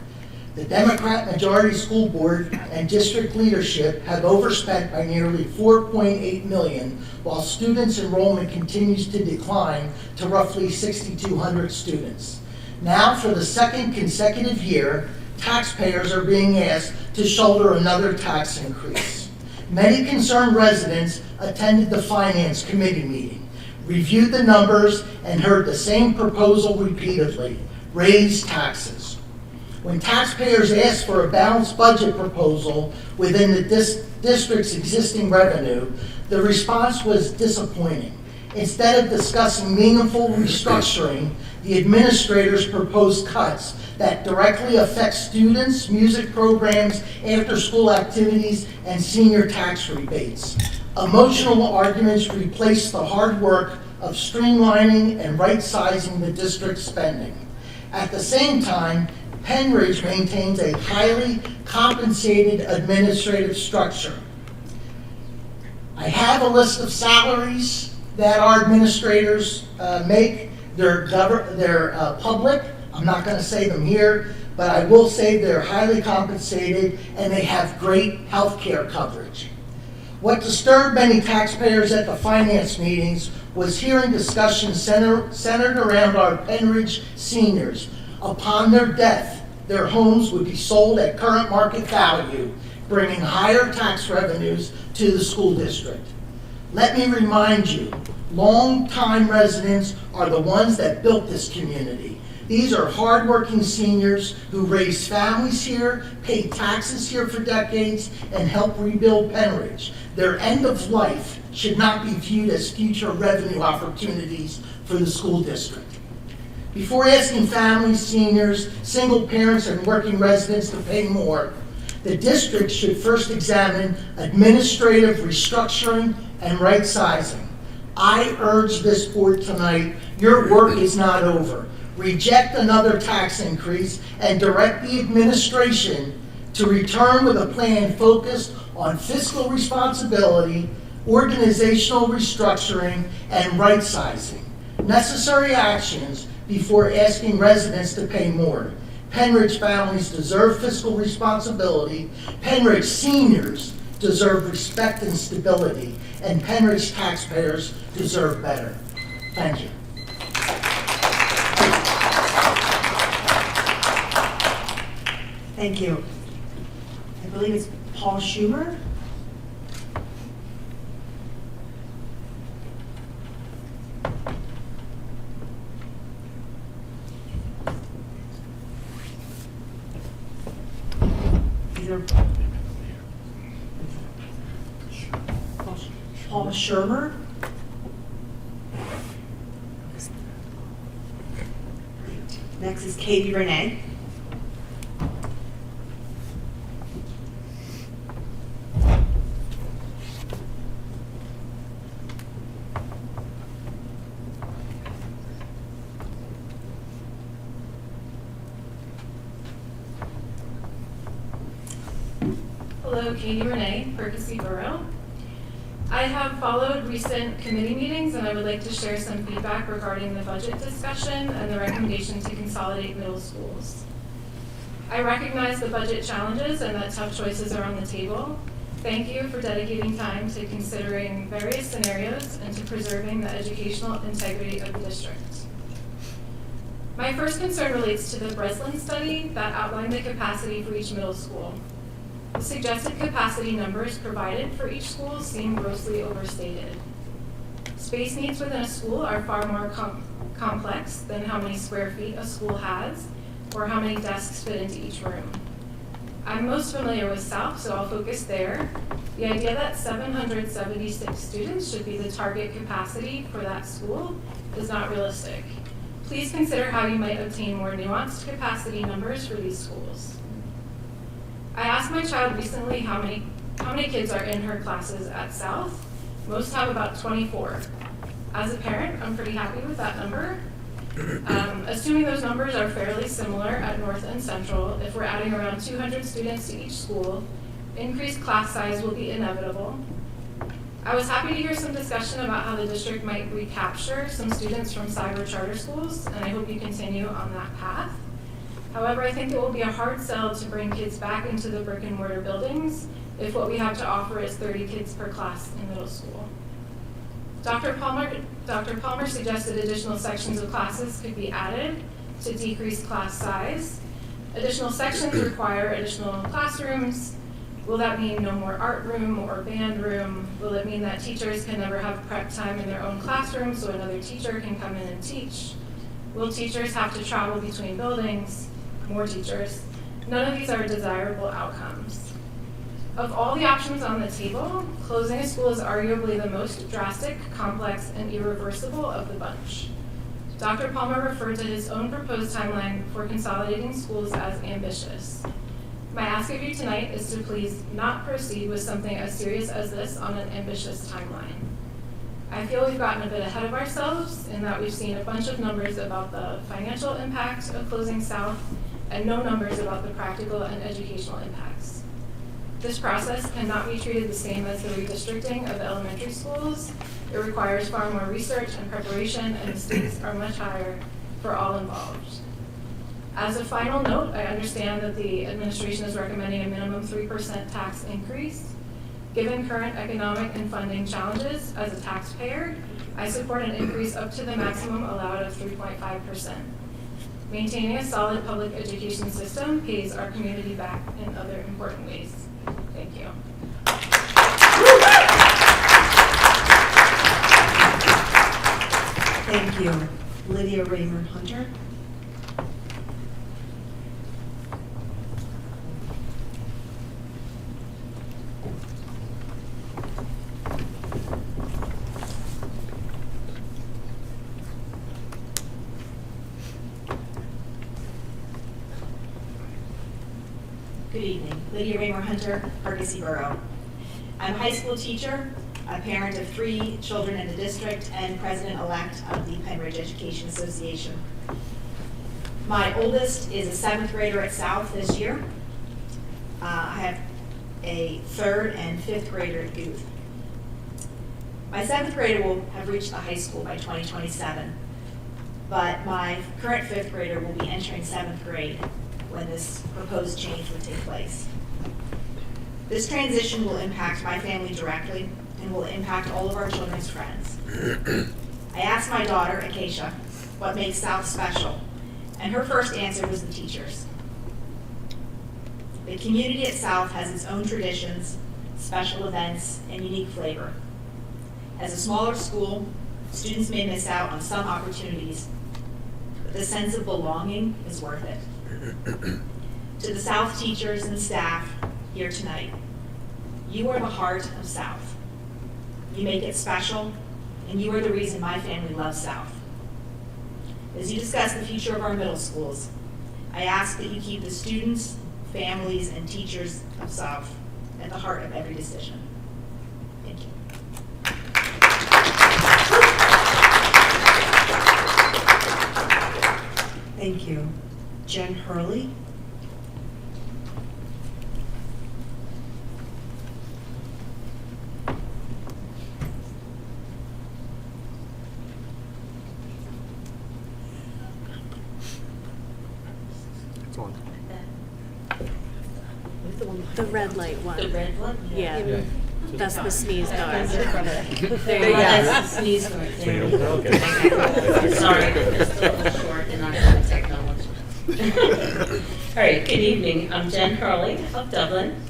The Democrat majority school board and district leadership have overspent by nearly $4.8 million, while students' enrollment continues to decline to roughly 6,200 students. Now, for the second consecutive year, taxpayers are being asked to shoulder another tax increase. Many concerned residents attended the Finance Committee meeting, reviewed the numbers, and heard the same proposal repeatedly: raise taxes. When taxpayers asked for a balanced budget proposal within the district's existing revenue, the response was disappointing. Instead of discussing meaningful restructuring, the administrators proposed cuts that directly affect students, music programs, after-school activities, and senior tax rebates. Emotional arguments replaced the hard work of streamlining and right-sizing the district's spending. At the same time, Penridge maintains a highly compensated administrative structure. I have a list of salaries that our administrators make. They're public. I'm not going to say them here, but I will say they're highly compensated and they have great health care coverage. What disturbed many taxpayers at the finance meetings was hearing discussions centered around our Penridge seniors. Upon their death, their homes would be sold at current market value, bringing higher tax revenues to the school district. Let me remind you, long-time residents are the ones that built this community. These are hardworking seniors who raised families here, paid taxes here for decades, and helped rebuild Penridge. Their end of life should not be viewed as future revenue opportunities for the school district. Before asking families, seniors, single parents, and working residents to pay more, the district should first examine administrative restructuring and right sizing. I urge this board tonight, your work is not over. Reject another tax increase and direct the administration to return with a plan focused on fiscal responsibility, organizational restructuring, and right sizing. Necessary actions before asking residents to pay more. Penridge families deserve fiscal responsibility. Penridge seniors deserve respect and stability. And Penridge taxpayers deserve better. Thank you. Thank you. I believe it's Paul Schumer. Paul Schumer. Next is Katie Renee. Hello, Katie Renee, Percy Borough. I have followed recent committee meetings and I would like to share some feedback regarding the budget discussion and the recommendation to consolidate middle schools. I recognize the budget challenges and that tough choices are on the table. Thank you for dedicating time to considering various scenarios and to preserving the educational integrity of the district. My first concern relates to the Breslin study that outlined the capacity for each middle school. The suggested capacity numbers provided for each school seem grossly overstated. Space needs within a school are far more complex than how many square feet a school has or how many desks fit into each room. I'm most familiar with South, so I'll focus there. The idea that 776 students should be the target capacity for that school is not realistic. Please consider how you might obtain more nuanced capacity numbers for these schools. I asked my child recently how many kids are in her classes at South. Most have about 24. As a parent, I'm pretty happy with that number. Assuming those numbers are fairly similar at North and Central, if we're adding around 200 students to each school, increased class size will be inevitable. I was happy to hear some discussion about how the district might recapture some students from cyber charter schools, and I hope you continue on that path. However, I think it will be a hard sell to bring kids back into the brick and mortar buildings if what we have to offer is 30 kids per class in middle school. Dr. Palmer suggested additional sections of classes could be added to decrease class size. Additional sections require additional classrooms. Will that mean no more art room or band room? Will it mean that teachers can never have prep time in their own classroom so another teacher can come in and teach? Will teachers have to travel between buildings? More teachers. None of these are desirable outcomes. Of all the options on the table, closing a school is arguably the most drastic, complex, and irreversible of the bunch. Dr. Palmer referred to his own proposed timeline for consolidating schools as ambitious. My ask of you tonight is to please not proceed with something as serious as this on an ambitious timeline. I feel we've gotten a bit ahead of ourselves in that we've seen a bunch of numbers about the financial impact of closing South and no numbers about the practical and educational impacts. This process cannot be treated the same as the redistricting of elementary schools. It requires far more research and preparation, and the stakes are much higher for all involved. As a final note, I understand that the administration is recommending a minimum 3% tax increase. Given current economic and funding challenges, as a taxpayer, I support an increase up to the maximum allowed of 3.5%. Maintaining a solid public education system pays our community back in other important ways. Thank you. Thank you. Lydia Raymer Hunter. Good evening. Lydia Raymer Hunter, Percy Borough. I'm a high school teacher, a parent of 3 children in the district, and president-elect of the Penridge Education Association. My oldest is a 7th grader at South this year. I have a 3rd and 5th grader at youth. My 7th grader will have reached the high school by 2027, but my current 5th grader will be entering 7th grade when this proposed change would take place. This transition will impact my family directly and will impact all of our children's friends. I asked my daughter, Acacia, what makes South special, and her first answer was the teachers. The community at South has its own traditions, special events, and unique flavor. As a smaller school, students may miss out on some opportunities, but the sense of belonging is worth it. To the South teachers and staff here tonight, you are the heart of South. You make it special, and you are the reason my family loves South. As you discuss the future of our middle schools, I ask that you keep the students, families, and teachers of South at the heart of every decision. Thank you. Thank you. Jen Hurley. The red light one. The red one? Yeah. That's the sneeze guard. There you go. That's the sneeze guard. There you go. Sorry, it's still a little short and not good technology. All right, good evening. I'm Jen Hurley of Dublin,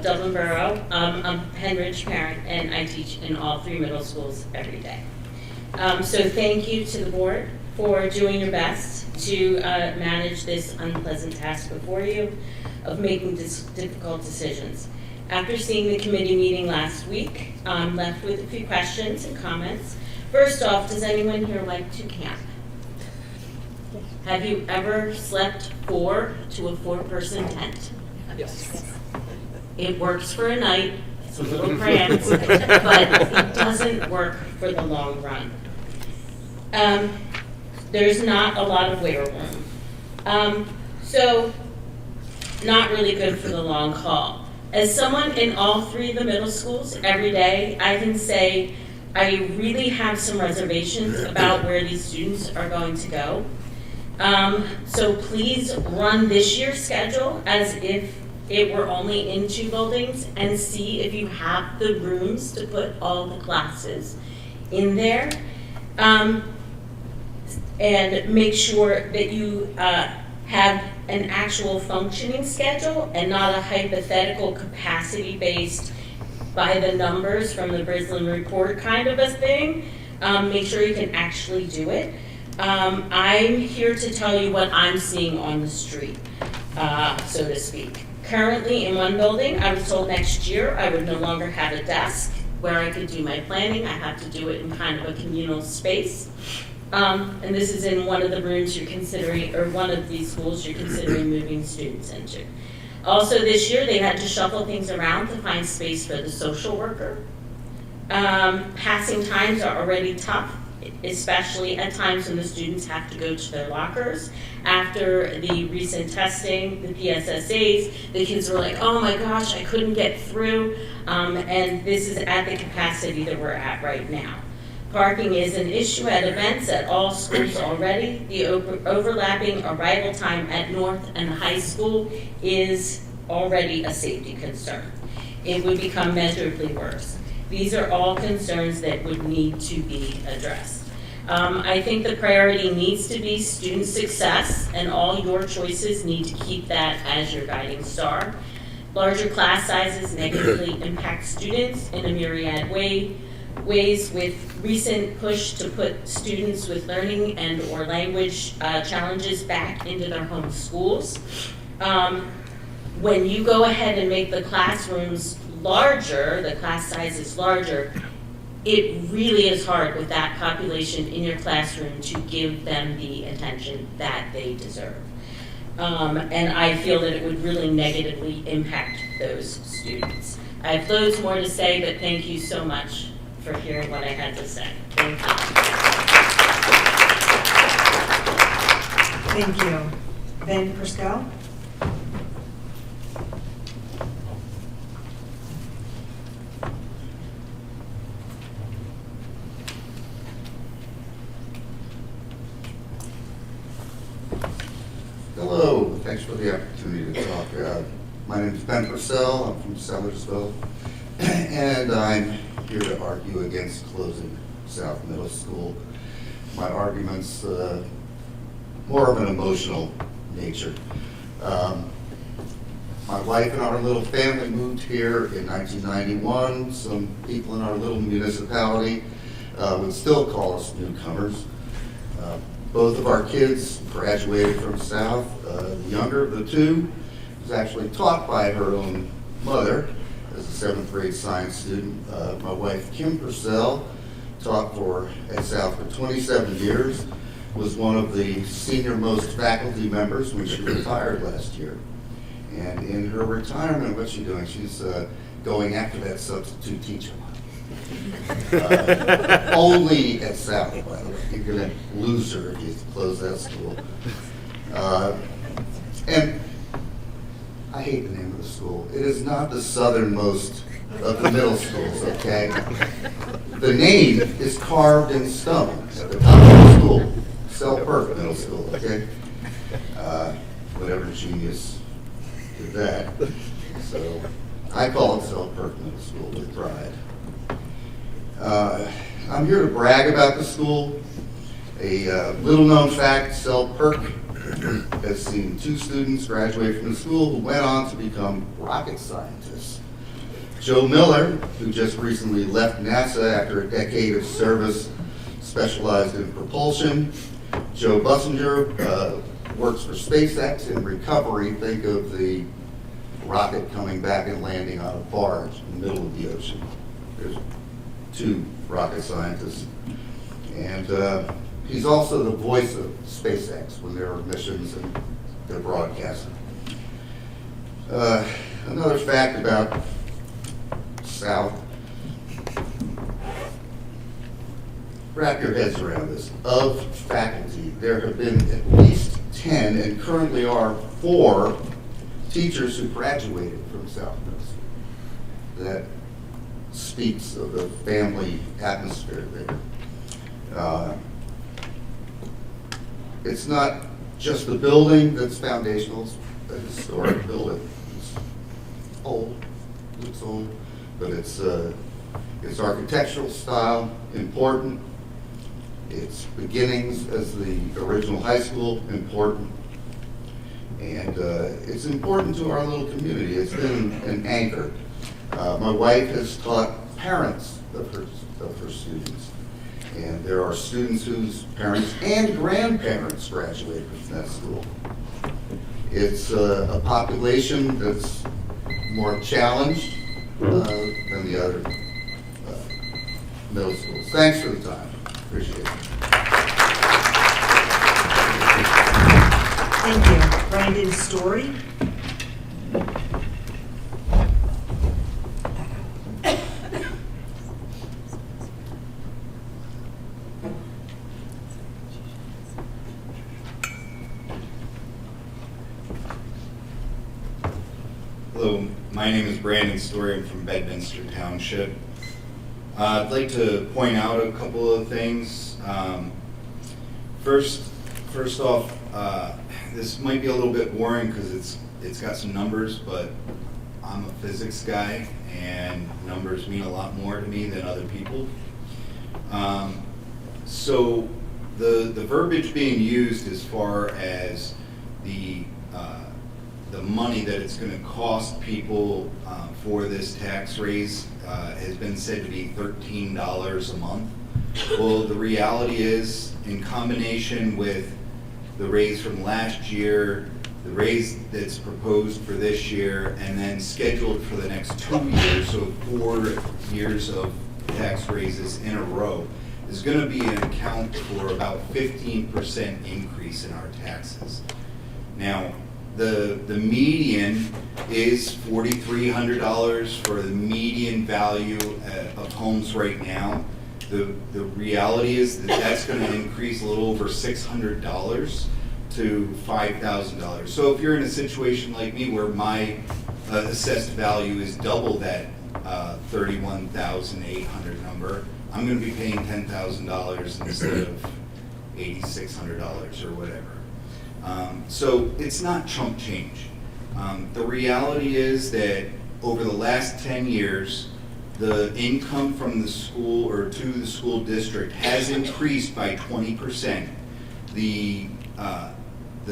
Dublin Borough. I'm a Penridge parent, and I teach in all 3 middle schools every day. So thank you to the board for doing your best to manage this unpleasant task before you of making difficult decisions. After seeing the committee meeting last week, I'm left with a few questions and comments. First off, does anyone here like to camp? Have you ever slept 4 to a 4-person tent? Yes. It works for a night, it's a little cramped, but it doesn't work for the long run. There's not a lot of wiggle room. So, not really good for the long haul. As someone in all 3 of the middle schools every day, I can say I really have some reservations about where these students are going to go. So please run this year's schedule as if it were only in 2 buildings and see if you have the rooms to put all the classes in there. And make sure that you have an actual functioning schedule and not a hypothetical capacity based by the numbers from the Brislin report kind of a thing. Make sure you can actually do it. I'm here to tell you what I'm seeing on the street, so to speak. Currently in one building, I was told next year I would no longer have a desk where I could do my planning. I have to do it in kind of a communal space. And this is in one of the rooms you're considering, or one of these schools you're considering moving students into. Also this year, they had to shuffle things around to find space for the social worker. Passing times are already tough, especially at times when the students have to go to their lockers. After the recent testing, the PSSAs, the kids were like, oh my gosh, I couldn't get through. And this is at the capacity that we're at right now. Parking is an issue at events at all schools already. The overlapping arrival time at North and the high school is already a safety concern. It would become measurably worse. These are all concerns that would need to be addressed. I think the priority needs to be student success, and all your choices need to keep that as your guiding star. Larger class sizes negatively impact students in a myriad ways, with recent push to put students with learning and or language challenges back into their home schools. When you go ahead and make the classrooms larger, the class size is larger, it really is hard with that population in your classroom to give them the attention that they deserve. And I feel that it would really negatively impact those students. I have loads more to say, but thank you so much for hearing what I had to say. Thank you. Thank you. Ben Purcell? Hello, thanks for the opportunity to talk. My name is Ben Purcell, I'm from Sellersville, and I'm here to argue against closing South Middle School. My argument's more of an emotional nature. My wife and our little family moved here in 1991. Some people in our little municipality would still call us newcomers. Both of our kids graduated from South. The younger of the two was actually taught by her own mother as a 7th grade science student. My wife, Kim Purcell, taught at South for 27 years, was one of the senior-most faculty members when she retired last year. And in her retirement, what's she doing? She's going after that substitute teacher. Only at South, by the way. You're going to lose her if you close that school. And I hate the name of the school. It is not the southernmost of the middle schools, okay? The name is carved in stone at the top of the school. Selkirk Middle School, okay? Whatever genius did that. So I call it Selkirk Middle School with pride. I'm here to brag about the school. A little-known fact, Selkirk has seen 2 students graduate from the school who went on to become rocket scientists. Joe Miller, who just recently left NASA after a decade of service specialized in propulsion. Joe Bussinger works for SpaceX in recovery. Think of the rocket coming back and landing on a barge in the middle of the ocean. There's 2 rocket scientists. And he's also the voice of SpaceX when there are missions and they're broadcasting. Another fact about South. Wrap your heads around this. Of faculty, there have been at least 10 and currently are 4 teachers who graduated from South Middle School. That speaks of the family atmosphere there. It's not just the building that's foundational, it's a historic building. It's old, looks old, but its architectural style, important. Its beginnings as the original high school, important. And it's important to our little community. It's been an anchor. My wife has taught parents of her students. And there are students whose parents and grandparents graduated from that school. It's a population that's more challenged than the other middle schools. Thanks for the time. Appreciate it. Thank you. Brandon Story? Hello, my name is Brandon Story. I'm from Bedminster Township. I'd like to point out a couple of things. First off, this might be a little bit boring because it's got some numbers, but I'm a physics guy and numbers mean a lot more to me than other people. So the verbiage being used as far as the money that it's going to cost people for this tax raise has been said to be $13 a month. Well, the reality is, in combination with the raise from last year, the raise that's proposed for this year, and then scheduled for the next 2 years, so 4 years of tax raises in a row, is going to be an account for about 15% increase in our taxes. Now, the median is $4,300 for the median value of homes right now. The reality is that that's going to increase a little over $600 to $5,000. So if you're in a situation like me where my assessed value is double that $31,800 number, I'm going to be paying $10,000 instead of $8,600 or whatever. So it's not chump change. The reality is that over the last 10 years, the income from the school or to the school district has increased by 20%. The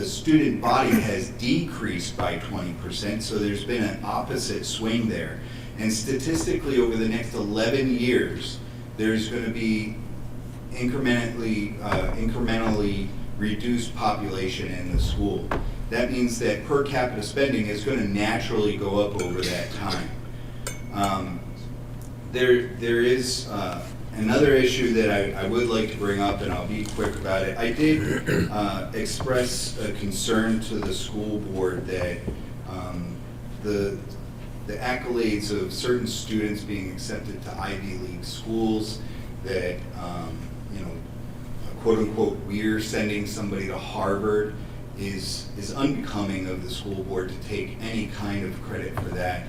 student body has decreased by 20%, so there's been an opposite swing there. And statistically, over the next 11 years, there's going to be incrementally reduced population in the school. That means that per capita spending is going to naturally go up over that time. There is another issue that I would like to bring up, and I'll be quick about it. I did express a concern to the school board that the accolades of certain students being accepted to Ivy League schools, that quote unquote, we're sending somebody to Harvard is unbecoming of the school board to take any kind of credit for that.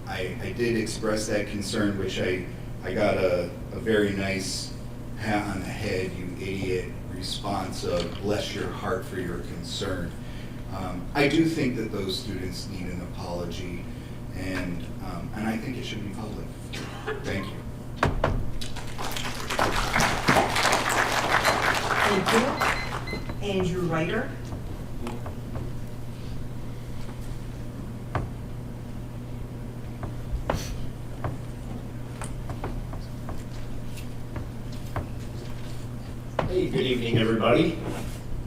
I did express that concern, which I got a very nice pat on the head, you idiot, response of bless your heart for your concern. I do think that those students need an apology, and I think it should be public. Thank you. Thank you. Andrew Ryder. Hey, good evening, everybody.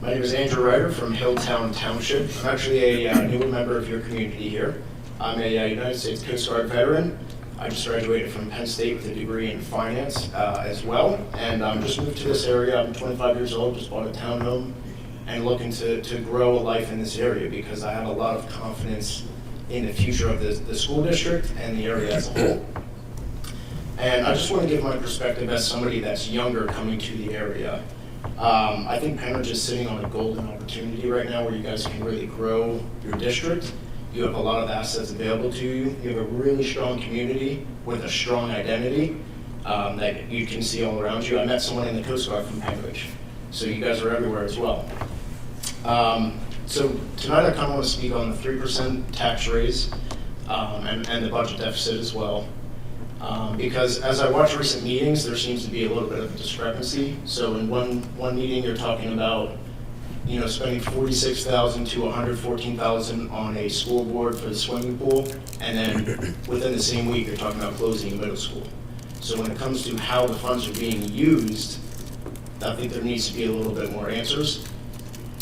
My name is Andrew Ryder from Hilltown Township. I'm actually a newer member of your community here. I'm a United States Coast Guard veteran. I just graduated from Penn State with a degree in finance as well, and just moved to this area. I'm 25 years old, just bought a townhome, and looking to grow a life in this area because I have a lot of confidence in the future of the school district and the area as a whole. And I just want to give my perspective as somebody that's younger coming to the area. I think Penridge is sitting on a golden opportunity right now where you guys can really grow your district. You have a lot of assets available to you. You have a really strong community with a strong identity that you can see all around you. I met someone in the Coast Guard from Penridge, so you guys are everywhere as well. So tonight I kind of want to speak on the 3% tax raise and the budget deficit as well. Because as I watch recent meetings, there seems to be a little bit of a discrepancy. So in one meeting, you're talking about spending $46,000 to $114,000 on a school board for the swimming pool, and then within the same week, you're talking about closing a middle school. So when it comes to how the funds are being used, I think there needs to be a little bit more answers.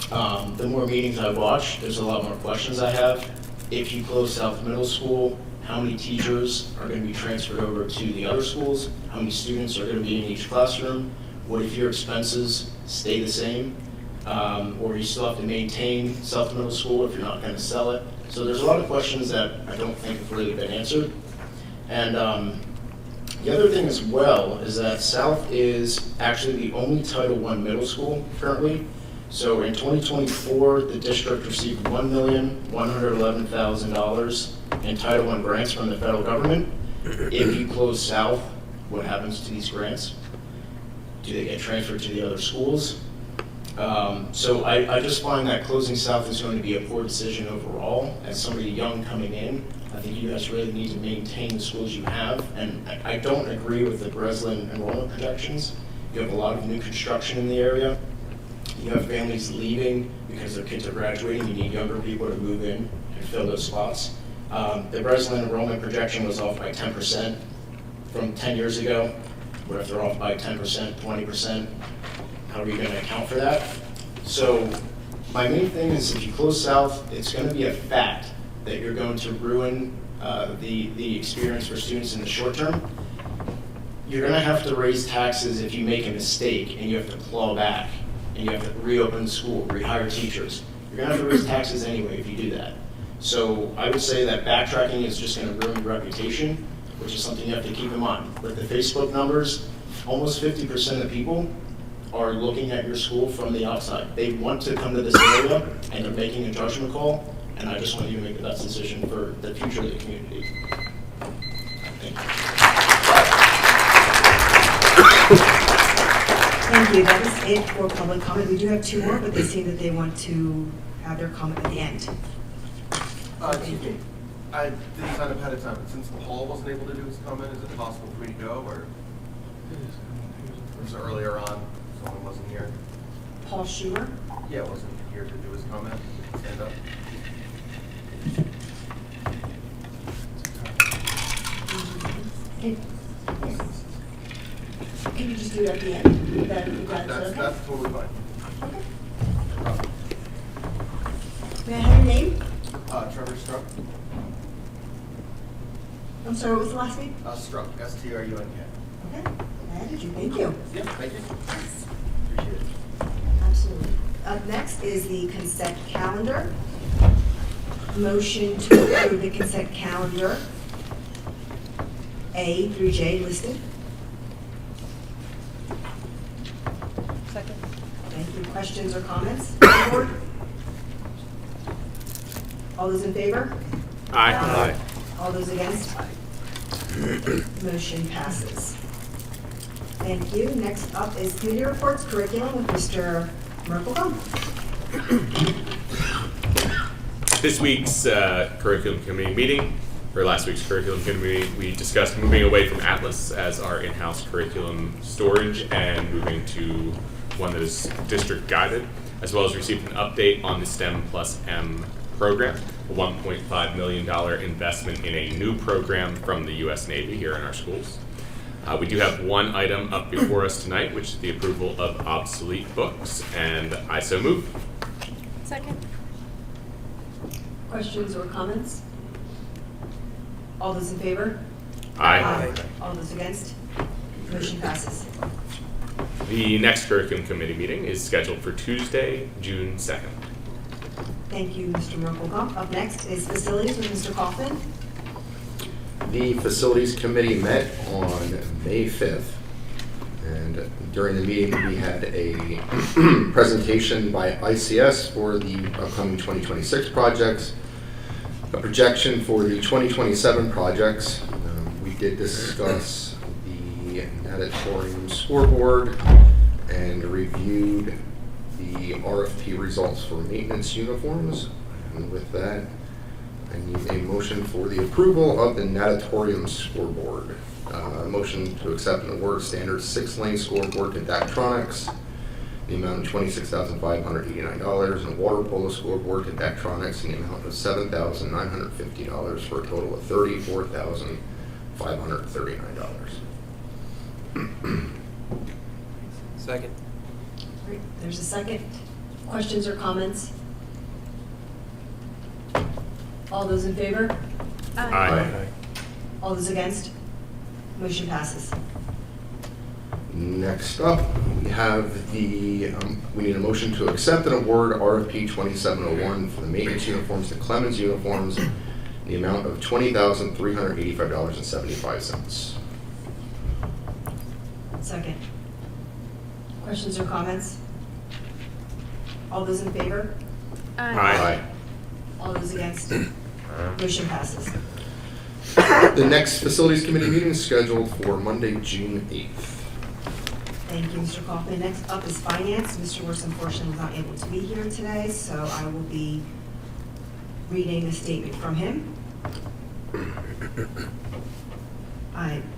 The more meetings I watch, there's a lot more questions I have. If you close South Middle School, how many teachers are going to be transferred over to the other schools? How many students are going to be in each classroom? What if your expenses stay the same? Or you still have to maintain South Middle School if you're not going to sell it? So there's a lot of questions that I don't think have really been answered. And the other thing as well is that South is actually the only Title I middle school currently. So in 2024, the district received $1,111,000 in Title I grants from the federal government. If you close south, what happens to these grants? Do they get transferred to the other schools? So I just find that closing south is going to be a poor decision overall. As somebody young coming in, I think you guys really need to maintain the schools you have. And I don't agree with the Breslin enrollment projections. You have a lot of new construction in the area. You have families leaving because their kids are graduating. You need younger people to move in and fill those spots. The Breslin enrollment projection was off by 10% from 10 years ago. What if they're off by 10%, 20%? How are you going to account for that? So my main thing is if you close south, it's going to be a fact that you're going to ruin the experience for students in the short term. You're going to have to raise taxes if you make a mistake and you have to claw back and you have to reopen the school, rehire teachers. You're going to have to raise taxes anyway if you do that. So I would say that backtracking is just going to ruin your reputation, which is something you have to keep in mind. With the Facebook numbers, almost 50% of people are looking at your school from the outside. They want to come to this area and they're making a judgment call, and I just want you to make the best decision for the future of the community. Thank you. Thank you. That is it for public comment. We do have two more, but they seem that they want to have their comment at the end. Excuse me. I didn't sign up ahead of time, but since Paul wasn't able to do his comment, is it possible for me to go, or was it earlier on, someone wasn't here? Paul Schumer? Yeah, wasn't here to do his comment. Stand up. Can you just do it at the end? That's totally fine. May I have your name? Trevor Struck. I'm sorry, what was the last name? Struck, S-T-R-U-N-K. Okay, I added you. Thank you. Yeah, thank you. Appreciate it. Absolutely. Up next is the consent calendar. Motion to approve the consent calendar, A through J listed. Second. Thank you. Questions or comments? Board? All those in favor? Aye. All those against? Motion passes. Thank you. Next up is committee reports, curriculum with Mr. Merkelbaum. This week's curriculum committee meeting, or last week's curriculum committee meeting, we discussed moving away from Atlas as our in-house curriculum storage and moving to one that is district guided, as well as received an update on the STEM Plus M program, a $1.5 million investment in a new program from the U.S. Navy here in our schools. We do have one item up before us tonight, which is the approval of obsolete books, and I so move. Second. Questions or comments? All those in favor? Aye. All those against? Motion passes. The next curriculum committee meeting is scheduled for Tuesday, June 2nd. Thank you, Mr. Merkelbaum. Up next is facilities with Mr. Kaufman. The Facilities Committee met on May 5th, and during the meeting we had a presentation by ICS for the upcoming 2026 projects, a projection for the 2027 projects. We did discuss the natatorium scoreboard and reviewed the RFP results for maintenance uniforms, and with that I need a motion for the approval of the natatorium scoreboard. Motion to accept and award standard 6-lane scoreboard to Daktronics, the amount of $26,589, and a water polo scoreboard to Daktronics in the amount of $7,950 for a total of $34,539. Second. Great. There's a second. Questions or comments? All those in favor? Aye. All those against? Motion passes. Next up, we have the, we need a motion to accept and award RFP 2701 for the maintenance uniforms to Clemens Uniforms in the amount of $20,385.75. Second. Questions or comments? All those in favor? Aye. All those against? Motion passes. The next Facilities Committee meeting is scheduled for Monday, June 8th. Thank you, Mr. Kaufman. Next up is Finance. Mr. Worth unfortunately was not able to be here today, so I will be reading a statement from him.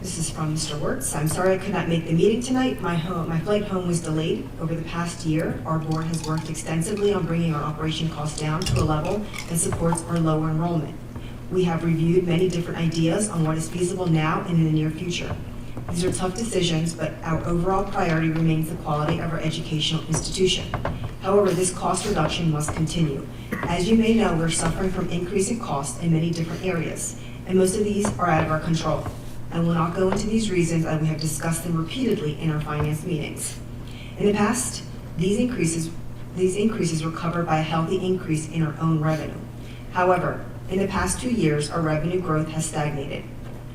This is from Mr. Wirtz. I'm sorry I could not make the meeting tonight. My flight home was delayed. Over the past year, our board has worked extensively on bringing our operation costs down to a level that supports our lower enrollment. We have reviewed many different ideas on what is feasible now and in the near future. These are tough decisions, but our overall priority remains the quality of our educational institution. However, this cost reduction must continue. As you may know, we're suffering from increasing costs in many different areas, and most of these are out of our control. I will not go into these reasons, as we have discussed them repeatedly in our finance meetings. In the past, these increases were covered by a healthy increase in our own revenue. However, in the past 2 years, our revenue growth has stagnated.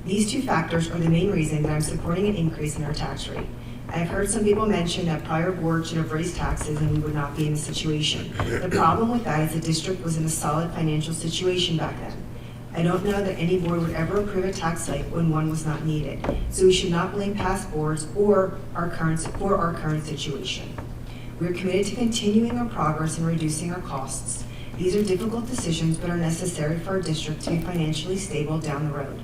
These two factors are the main reason that I'm supporting an increase in our tax rate. I have heard some people mention that prior boards should have raised taxes and we would not be in this situation. The problem with that is the district was in a solid financial situation back then. I don't know that any board would ever approve a tax hike when one was not needed, so we should not blame past boards or our current situation. We are committed to continuing our progress and reducing our costs. These are difficult decisions but are necessary for our district to be financially stable down the road.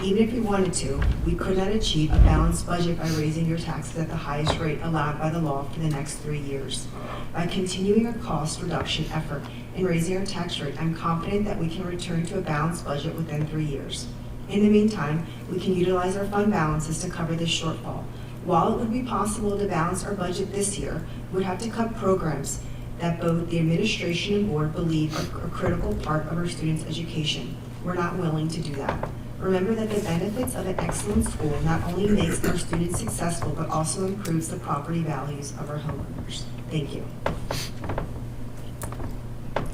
Even if we wanted to, we could not achieve a balanced budget by raising your taxes at the highest rate allowed by the law for the next 3 years. By continuing our cost reduction effort and raising our tax rate, I'm confident that we can return to a balanced budget within 3 years. In the meantime, we can utilize our fund balances to cover this shortfall. While it would be possible to balance our budget this year, we would have to cut programs that both the administration and board believe are a critical part of our students' education. We're not willing to do that. Remember that the benefits of an excellent school not only makes our students successful, but also improves the property values of our homeowners. Thank you.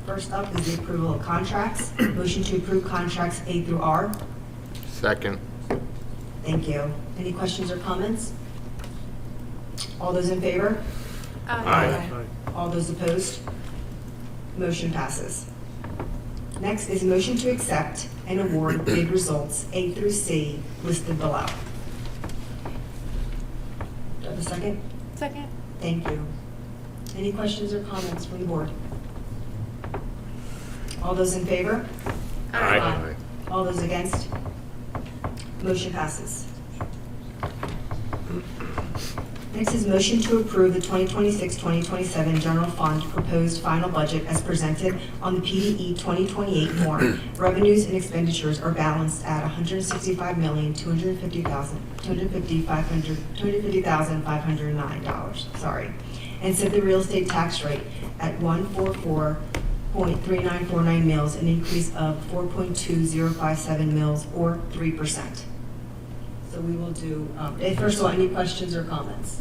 First up is the approval of contracts. Motion to approve contracts A through R. Second. Thank you. Any questions or comments? All those in favor? Aye. All those opposed? Motion passes. Next is a motion to accept and award bid results A through C listed below. Do I have a second? Second. Thank you. Any questions or comments from the board? All those in favor? Aye. All those against? Motion passes. Next is motion to approve the 2026-2027 general fund proposed final budget as presented on the PDE 2028 form. Revenues and expenditures are balanced at $165,250,509. Sorry, and set the real estate tax rate at 144.3949 mils, an increase of 4.2057 mils, or 3%. So we will do, first of all, any questions or comments?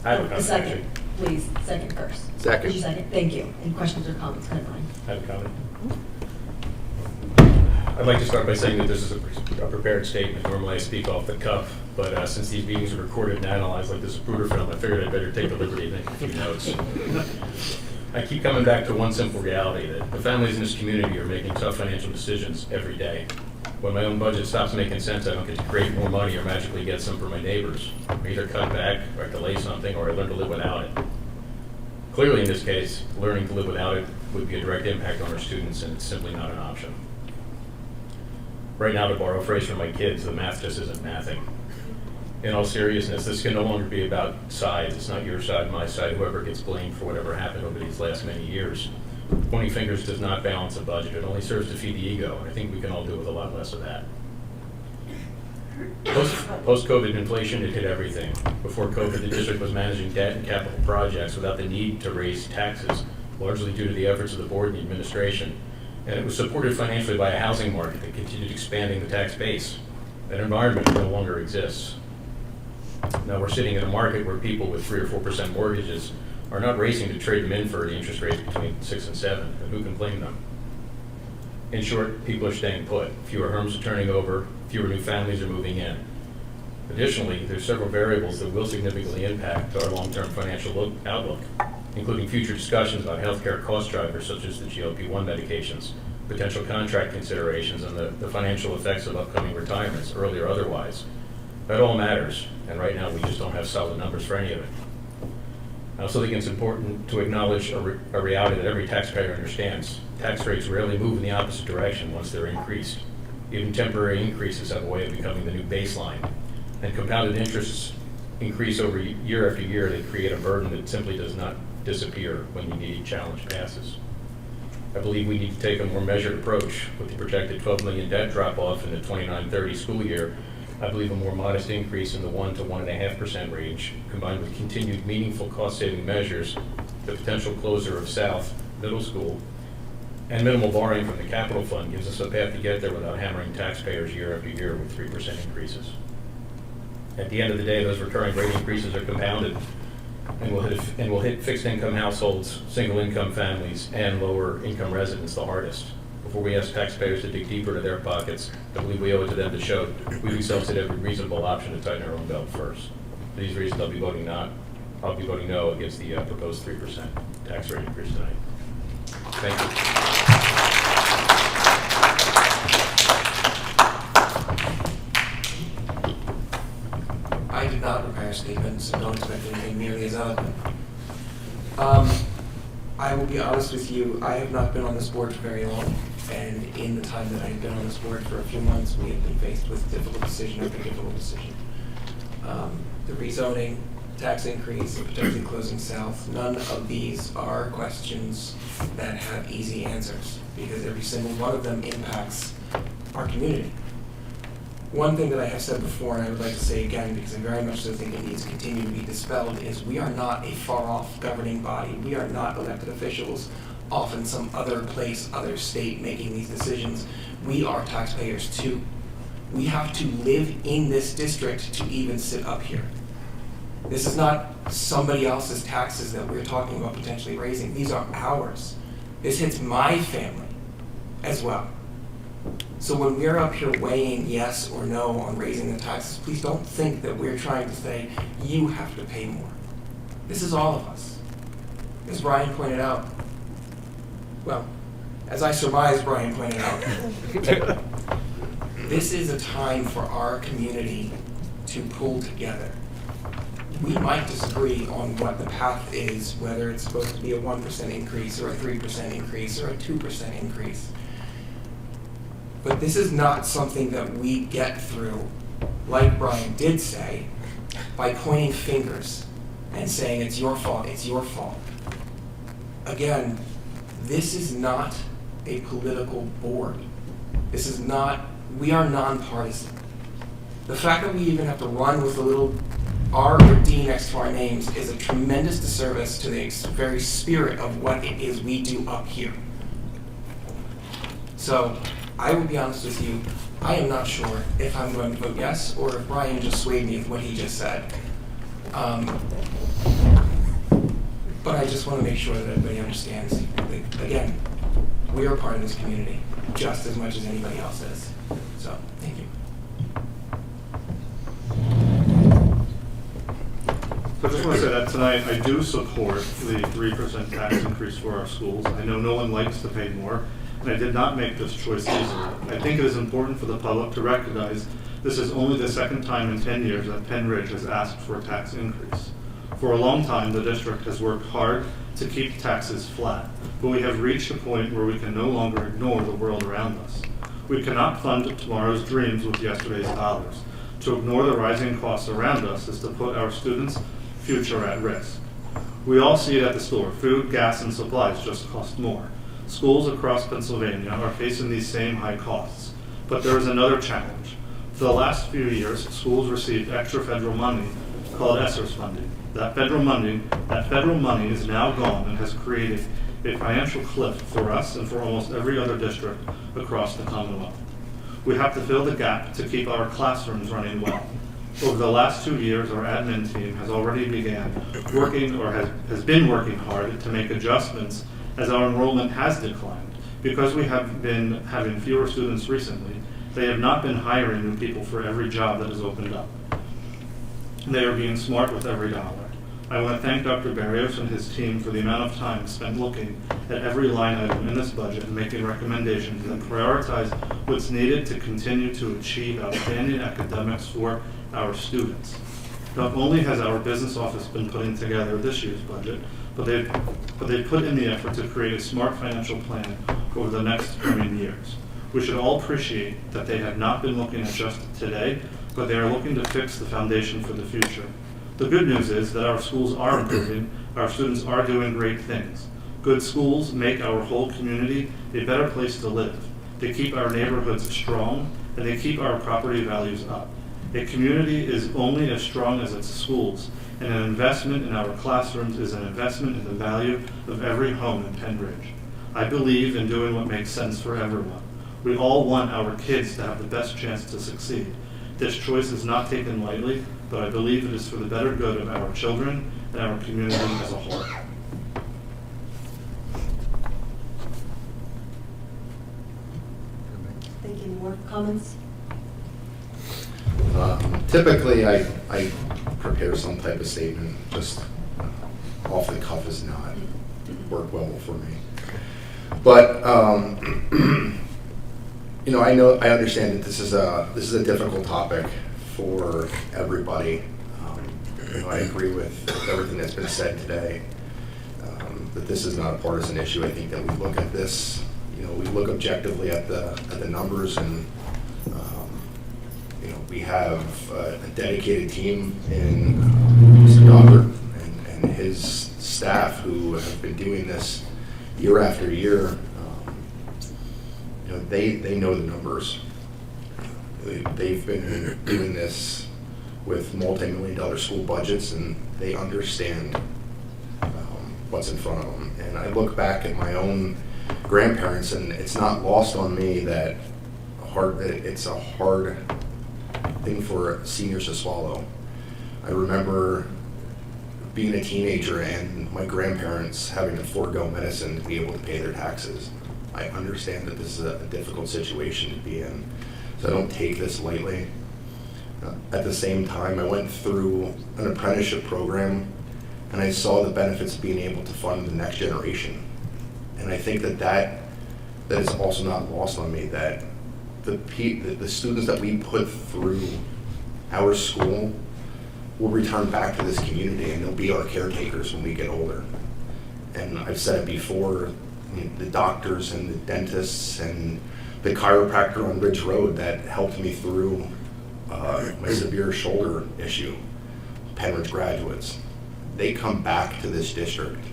I have a comment, Second, actually. please, second first. Second. Did you second? Thank you. Any questions or comments? Go ahead, Brian. I have a comment. I'd like to start by saying that this is a prepared statement. Normally I speak off the cuff, but since these meetings are recorded and analyzed like this Zapruder film, I figured I'd better take the liberty and make a few notes. I keep coming back to one simple reality, that the families in this community are making tough financial decisions every day. When my own budget stops making sense, I don't get to create more money or magically get some for my neighbors. I either cut back, or I delay something, or I learn to live without it. Clearly, in this case, learning to live without it would be a direct impact on our students, and it's simply not an option. Right now, to borrow a phrase from my kids, the math just isn't mathing. In all seriousness, this can no longer be about sides. It's not your side, my side, whoever gets blamed for whatever happened over these last many years. Pointing fingers does not balance a budget. It only serves to feed the ego. I think we can all do with a lot less of that. Post-COVID inflation, it hit everything. Before COVID, the district was managing debt and capital projects without the need to raise taxes, largely due to the efforts of the board and the administration. And it was supported financially by a housing market that continued expanding the tax base. That environment no longer exists. Now we're sitting in a market where people with 3 or 4% mortgages are not racing to trade them in for the interest rates between 6 and 7, and who can blame them? In short, people are staying put. Fewer homes are turning over, fewer new families are moving in. Additionally, there's several variables that will significantly impact our long-term financial outlook. including future discussions about healthcare cost drivers such as the GLP-1 medications, potential contract considerations, and the financial effects of upcoming retirements, early or otherwise. That all matters, and right now we just don't have solid numbers for any of it. I also think it's important to acknowledge a reality that every taxpayer understands. Tax rates rarely move in the opposite direction once they're increased. Even temporary increases have a way of becoming the new baseline, and compounded interests increase over year after year. They create a burden that simply does not disappear when the immediate challenge passes. I believe we need to take a more measured approach. With the projected 12 million debt drop-off in the 29-30 school year, I believe a more modest increase in the 1 to 1.5% range, combined with continued meaningful cost-saving measures, the potential closure of South Middle School, and minimal borrowing from the capital fund gives us a path to get there without hammering taxpayers year after year with 3% increases. At the end of the day, those recurring rate increases are compounded and will hit fixed income households, single income families, and lower income residents the hardest. Before we ask taxpayers to dig deeper into their pockets, I believe we owe it to them to show we ourselves had every reasonable option to tighten our own belt first. For these reasons, I'll be voting no against the proposed 3% tax rate increase tonight. Thank you. I did not prepare statements and don't expect anything nearly as eloquent. I will be honest with you, I have not been on this board for very long, and in the time that I have been on this board for a few months, we have been faced with difficult decision after difficult decision. The rezoning, tax increase, and potentially closing South, none of these are questions that have easy answers, because every single one of them impacts our community. One thing that I have said before, and I would like to say again, because I very much so think it needs to continue to be dispelled, is we are not a far-off governing body. We are not elected officials off in some other place, other state making these decisions. We are taxpayers too. We have to live in this district to even sit up here. This is not somebody else's taxes that we're talking about potentially raising. These are ours. This hits my family as well. So when we're up here weighing yes or no on raising the taxes, please don't think that we're trying to say, you have to pay more. This is all of us. As Brian pointed out, well, as I surmise Brian pointed out, this is a time for our community to pull together. We might disagree on what the path is, whether it's supposed to be a 1% increase or a 3% increase or a 2% increase. But this is not something that we get through, like Brian did say, by pointing fingers and saying it's your fault, it's your fault. Again, this is not a political board. This is not, we are nonpartisan. The fact that we even have to run with a little R or D next to our names is a tremendous disservice to the very spirit of what it is we do up here. So, I will be honest with you, I am not sure if I'm going to vote yes or if Brian just swayed me with what he just said. But I just want to make sure that everybody understands that, again, we are part of this community just as much as anybody else is. So, thank you. So I just want to say that tonight I do support the 3% tax increase for our schools. I know no one likes to pay more, and I did not make this choice easily. I think it is important for the public to recognize this is only the second time in 10 years that Penn Ridge has asked for a tax increase. For a long time, the district has worked hard to keep taxes flat, but we have reached a point where we can no longer ignore the world around us. We cannot fund tomorrow's dreams with yesterday's dollars. To ignore the rising costs around us is to put our students' future at risk. We all see it at the store. Food, gas, and supplies just cost more. Schools across Pennsylvania are facing these same high costs, but there is another challenge. For the last few years, schools received extra federal money called ESSERS funding. That federal money is now gone and has created a financial cliff for us and for almost every other district across the Commonwealth. We have to fill the gap to keep our classrooms running well. Over the last 2 years, our admin team has already has been working hard to make adjustments as our enrollment has declined. Because we have been having fewer students recently, they have not been hiring new people for every job that has opened up. They are being smart with every dollar. I want to thank Dr. Barrios and his team for the amount of time spent looking at every line item in this budget and making recommendations that prioritize what's needed to continue to achieve outstanding academics for our students. Not only has our business office been putting together this year's budget, but they've put in the effort to create a smart financial plan over the next coming years. We should all appreciate that they have not been looking at just today, but they are looking to fix the foundation for the future. The good news is that our schools are improving, our students are doing great things. Good schools make our whole community a better place to live. They keep our neighborhoods strong, and they keep our property values up. A community is only as strong as its schools, and an investment in our classrooms is an investment in the value of every home in Penridge. I believe in doing what makes sense for everyone. We all want our kids to have the best chance to succeed. This choice is not taken lightly, but I believe it is for the better good of our children and our community as a whole. Thank you. More comments? Typically, I prepare some type of statement, just off the cuff has not worked well for me. But you know, I understand that this is a difficult topic for everybody. You know, I agree with everything that's been said today. That this is not a partisan issue. I think that we look at this, you know, we look objectively at the numbers, and you know, we have a dedicated team in Mr. Dogger and his staff who have been doing this year after year. You know, they know the numbers. They've been doing this with multi-million-dollar school budgets, and they understand what's in front of them. And I look back at my own grandparents, and it's not lost on me that it's a hard thing for seniors to swallow. I remember being a teenager and my grandparents having to forego medicine to be able to pay their taxes. I understand that this is a difficult situation to be in, so I don't take this lightly. At the same time, I went through an apprenticeship program, and I saw the benefits of being able to fund the next generation. And I think that is also not lost on me, that the students that we put through our school will return back to this community, and they'll be our caretakers when we get older. And I've said it before, the doctors and the dentists and the chiropractor on Ridge Road that helped me through my severe shoulder issue, Penridge graduates, they come back to this district.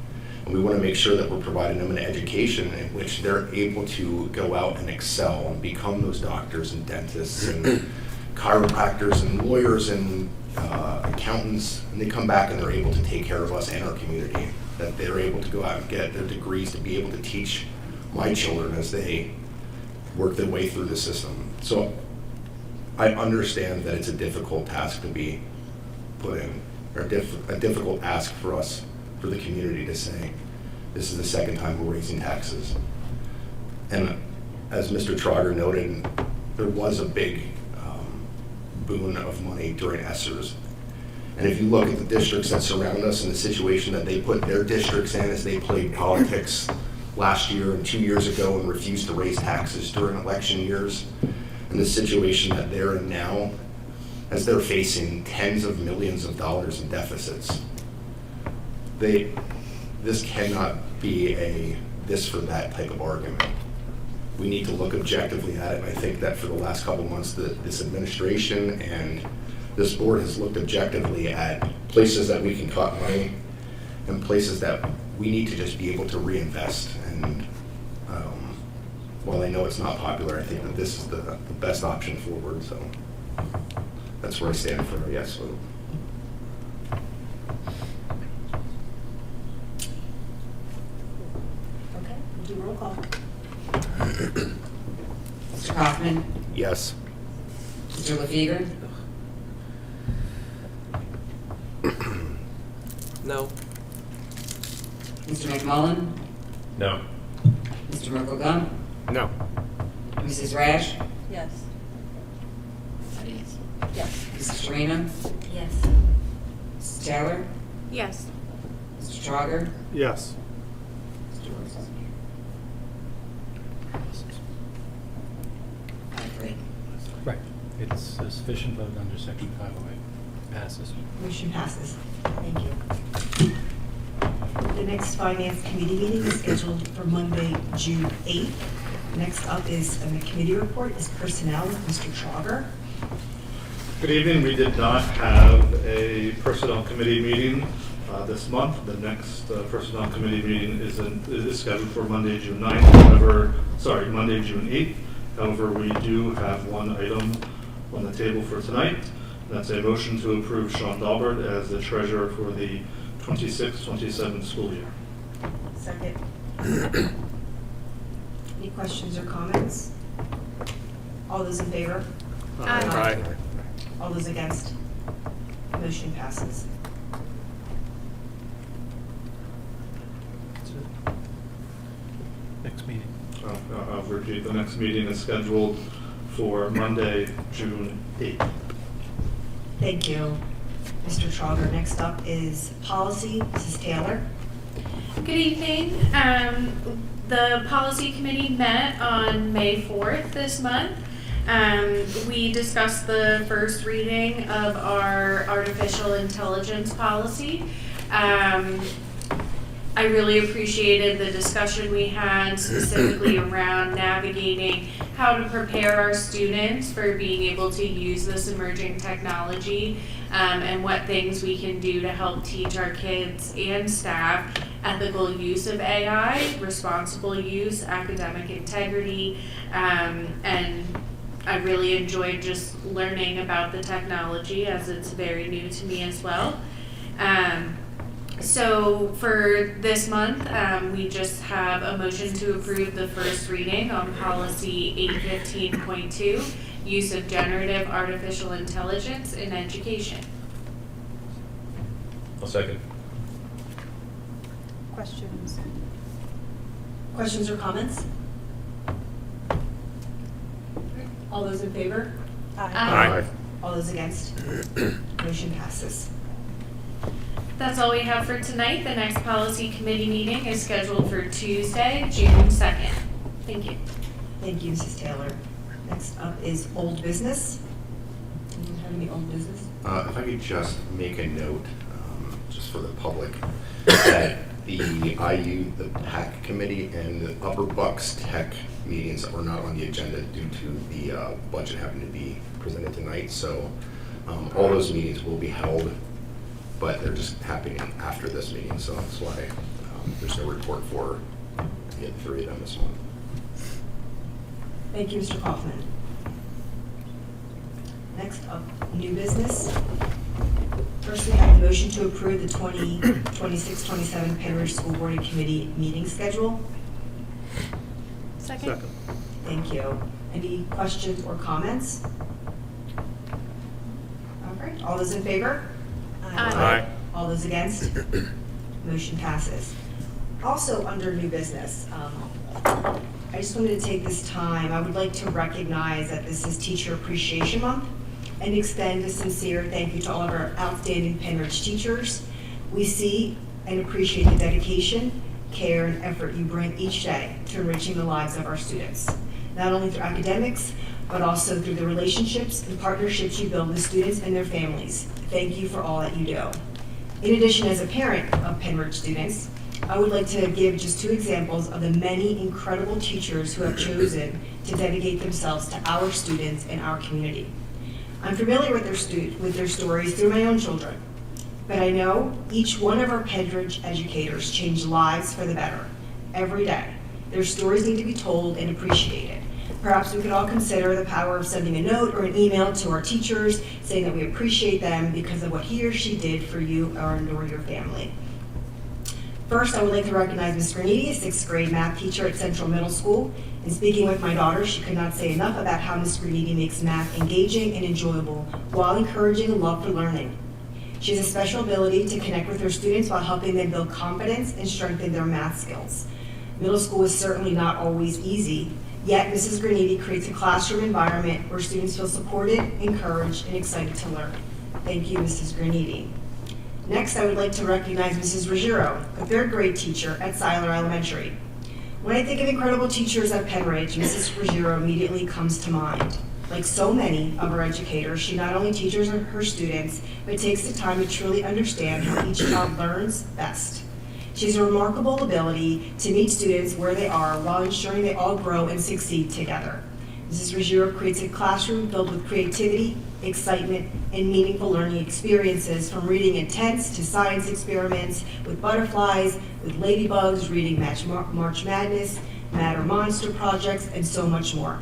And we want to make sure that we're providing them an education in which they're able to go out and excel and become those doctors and dentists and chiropractors and lawyers and accountants, and they come back and they're able to take care of us and our community, that they're able to go out and get their degrees to be able to teach my children as they work their way through the system. So I understand that it's a difficult task to be put in, or a difficult ask for us, for the community to say, this is the second time we're raising taxes. And as Mr. Trogger noted, there was a big boon of money during ESSERS. And if you look at the districts that surround us and the situation that they put their districts in as they played politics last year and 2 years ago and refused to raise taxes during election years, and the situation that they're in now, as they're facing tens of millions of dollars in deficits, this cannot be a this for that type of argument. We need to look objectively at it, and I think that for the last couple of months, this administration and this board has looked objectively at places that we can cut money and places that we need to just be able to reinvest. And while I know it's not popular, I think that this is the best option forward, so that's where I stand for a yes vote. Okay, we'll do roll call. Mr. Kaufman? Yes. Mr. LaFever? No. Mr. McMullen? No. Mr. Merkel-Gum? No. Mrs. Rash? Yes. Mrs. Sharina? Yes. Mrs. Taylor? Yes. Mr. Trauger, Yes. Mr. Wilson. 5-3. Right. It's a sufficient vote under section 508. Passes. Motion passes. Thank you. The next Finance Committee meeting is scheduled for Monday, June 8th. Next up is the committee report is personnel with Mr. Trauger. Good evening. We did not have a personnel committee meeting this month. The next personnel committee meeting is scheduled for Monday, June 9th. Monday, June 8th. However, we do have one item on the table for tonight. That's a motion to approve Sean Dalbert as the treasurer for the 26-27 school year. Second. Any questions or comments? All those in favor? Aye. All those against? Motion passes. That's it. Next meeting. I'll repeat, the next meeting is scheduled for Monday, June 8th. Thank you, Mr. Trauger. Next up is policy, Mrs. Taylor. Good evening. The policy committee met on May 4th this month. We discussed the first reading of our artificial intelligence policy. I really appreciated the discussion we had specifically around navigating how to prepare our students for being able to use this emerging technology, and what things we can do to help teach our kids and staff ethical use of AI, responsible use, academic integrity, and I really enjoyed just learning about the technology as it's very new to me as well. So for this month, we just have a motion to approve the first reading on policy 815.2, use of generative artificial intelligence in education. I'll second. Questions? Questions or comments? All those in favor? Aye. All those against? Motion passes. That's all we have for tonight. The next policy committee meeting is scheduled for Tuesday, June 2nd. Thank you. Thank you, Mrs. Taylor. Next up is old business. Anyone have any old business? If I could just make a note, just for the public, that the IU, the PAC committee, and the Upper Bucks Tech meetings are not on the agenda due to the budget having to be presented tonight. So all those meetings will be held, but they're just happening after this meeting. So that's why there's no report for the 3 of them this month. Thank you, Mr. Kaufman. Next up, new business. First, we have the motion to approve the 2026-27 Penn School Board Committee meeting schedule. Second. Thank you. Any questions or comments? All right, all those in favor? Aye. All those against? Motion passes. Also, under new business, I just wanted to take this time, I would like to recognize that this is Teacher Appreciation Month and extend a sincere thank you to all of our outstanding Penn Ridge teachers. We see and appreciate the dedication, care, and effort you bring each day to enriching the lives of our students, not only through academics, but also through the relationships and partnerships you build with students and their families. Thank you for all that you do. In addition, as a parent of Penn Ridge students, I would like to give just 2 examples of the many incredible teachers who have chosen to dedicate themselves to our students and our community. I'm familiar with their stories through my own children, but I know each one of our Penn Ridge educators change lives for the better every day. Their stories need to be told and appreciated. Perhaps we could all consider the power of sending a note or an email to our teachers saying that we appreciate them because of what he or she did for you or your family. First, I would like to recognize Ms. Graniti, a 6th grade math teacher at Central Middle School. In speaking with my daughter, she could not say enough about how Ms. Graniti makes math engaging and enjoyable while encouraging a love for learning. She has a special ability to connect with her students while helping them build confidence and strengthen their math skills. Middle school is certainly not always easy, yet Mrs. Graniti creates a classroom environment where students feel supported, encouraged, and excited to learn. Thank you, Mrs. Graniti. Next, I would like to recognize Mrs. Ruggiero, a third grade teacher at Seiler Elementary. When I think of incredible teachers at Penridge, Mrs. Ruggiero immediately comes to mind. Like so many of our educators, she not only teaches her students, but takes the time to truly understand how each child learns best. She has a remarkable ability to meet students where they are while ensuring they all grow and succeed together. Mrs. Ruggiero creates a classroom filled with creativity, excitement, and meaningful learning experiences, from reading intense to science experiments with butterflies, with ladybugs, reading March Madness, Matter Monster projects, and so much more.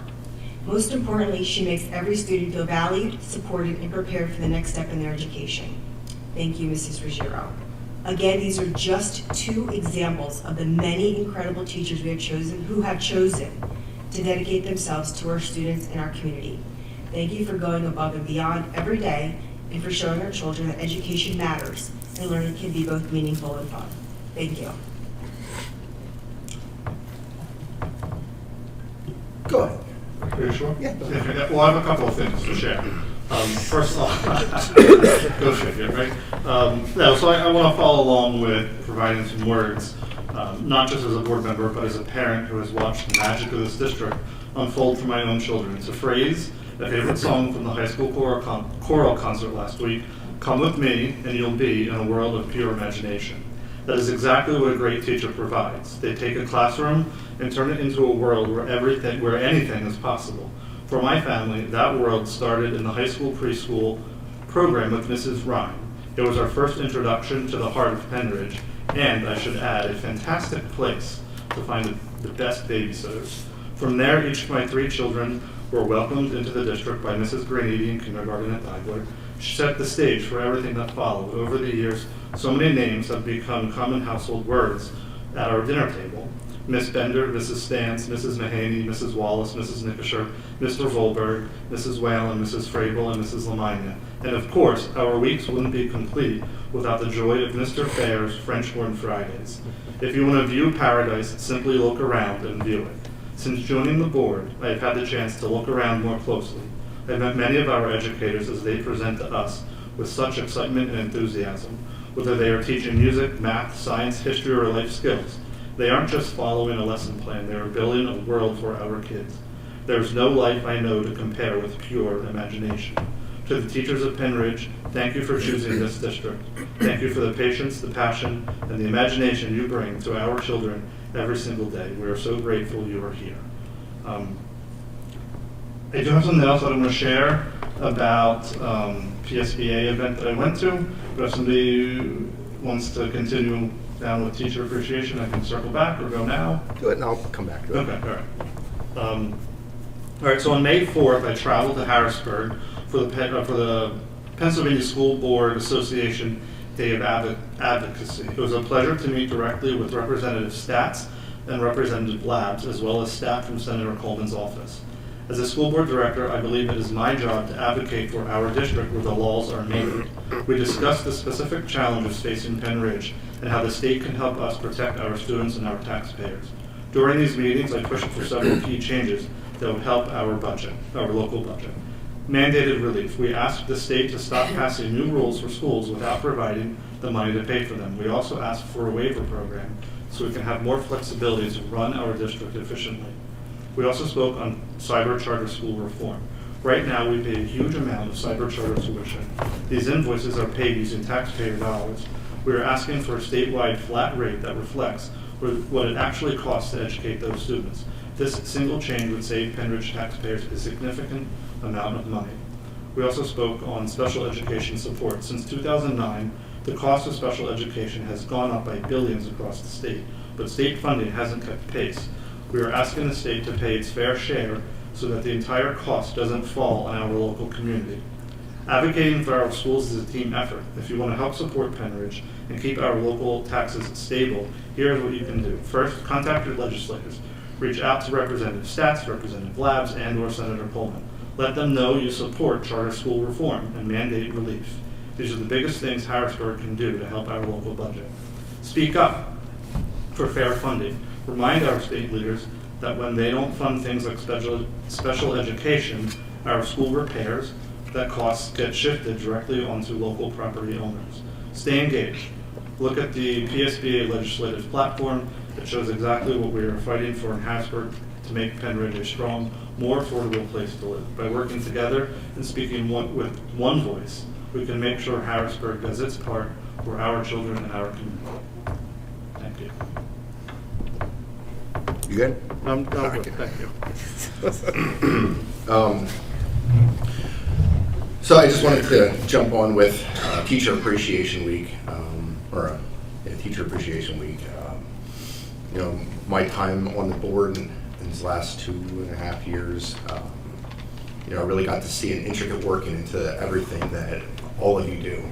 Most importantly, she makes every student feel valued, supported, and prepared for the next step in their education. Thank you, Mrs. Ruggiero. Again, these are just 2 examples of the many incredible teachers we have chosen who have chosen to dedicate themselves to our students and our community. Thank you for going above and beyond every day and for showing our children that education matters and learning can be both meaningful and fun. Thank you. Go ahead. Are you sure? Yeah. Well, I have a couple of things to share. First of all, go figure, right? So I want to follow along with providing some words, not just as a board member, but as a parent who has watched the magic of this district unfold for my own children. It's a phrase, a favorite song from the high school choral concert last week: "Come with me and you'll be in a world of pure imagination." That is exactly what a great teacher provides. They take a classroom and turn it into a world where anything is possible. For my family, that world started in the high school preschool program with Mrs. Ryan. It was our first introduction to the heart of Penridge, and I should add, a fantastic place to find the best babysitters. From there, each of my 3 children were welcomed into the district by Mrs. Graniti in kindergarten at Digler. She set the stage for everything that followed. Over the years, so many names have become common household words at our dinner table. Miss Bender, Mrs. Stantz, Mrs. Mahaney, Mrs. Wallace, Mrs. Nickisher, Mr. Volberg, Mrs. Whalen, Mrs. Frabel, and Mrs. Lamagna. And of course, our weeks wouldn't be complete without the joy of Mr. Fair's French-born Fridays. If you want to view paradise, simply look around and view it. Since joining the board, I have had the chance to look around more closely. I've met many of our educators as they present to us with such excitement and enthusiasm. Whether they are teaching music, math, science, history, or life skills, they aren't just following a lesson plan, they are building a world for our kids. There's no life I know to compare with pure imagination. To the teachers of Penridge, thank you for choosing this district. Thank you for the patience, the passion, and the imagination you bring to our children every single day. We are so grateful you are here. I do have something else that I'm going to share about PSBA event that I went to, but if somebody wants to continue down with teacher appreciation, I can circle back or go now. Do it and I'll come back to it. Okay, all right, so on May 4th, I traveled to Harrisburg for the Pennsylvania School Board Association Day of Advocacy. It was a pleasure to meet directly with Representative Stats and Representative Labs, as well as staff from Senator Coleman's office. As a school board director, I believe it is my job to advocate for our district where the laws are made. We discussed the specific challenges facing Penridge and how the state can help us protect our students and our taxpayers. During these meetings, I pushed for several key changes that would help our budget, our local budget. Mandated relief. We asked the state to stop passing new rules for schools without providing the money to pay for them. We also asked for a waiver program so we can have more flexibility to run our district efficiently. We also spoke on cyber charter school reform. Right now, we pay a huge amount of cyber charter tuition. These invoices are paid using taxpayer dollars. We are asking for a statewide flat rate that reflects what it actually costs to educate those students. This single change would save Penridge taxpayers a significant amount of money. We also spoke on special education support. Since 2009, the cost of special education has gone up by billions across the state, but state funding hasn't kept pace. We are asking the state to pay its fair share so that the entire cost doesn't fall on our local community. Advocating for our schools is a team effort. If you want to help support Penridge and keep our local taxes stable, here's what you can do. First, contact your legislators. Reach out to Representative Stats, Representative Labs, and/or Senator Coleman. Let them know you support charter school reform and mandate relief. These are the biggest things Harrisburg can do to help our local budget. Speak up for fair funding. Remind our state leaders that when they don't fund things like special education, our school repairs, that costs get shifted directly onto local property owners. Stay engaged. Look at the PSBA legislative platform. It shows exactly what we are fighting for in Harrisburg to make Penridge a strong, more affordable place to live. By working together and speaking with one voice, we can make sure Harrisburg does its part for our children and our community. Thank you. You good? I'm good. Thank you. So I just wanted to jump on with Teacher Appreciation Week, Teacher Appreciation Week. You know, my time on the board in these last 2.5 years, you know, I really got to see an intricate working into everything that all of you do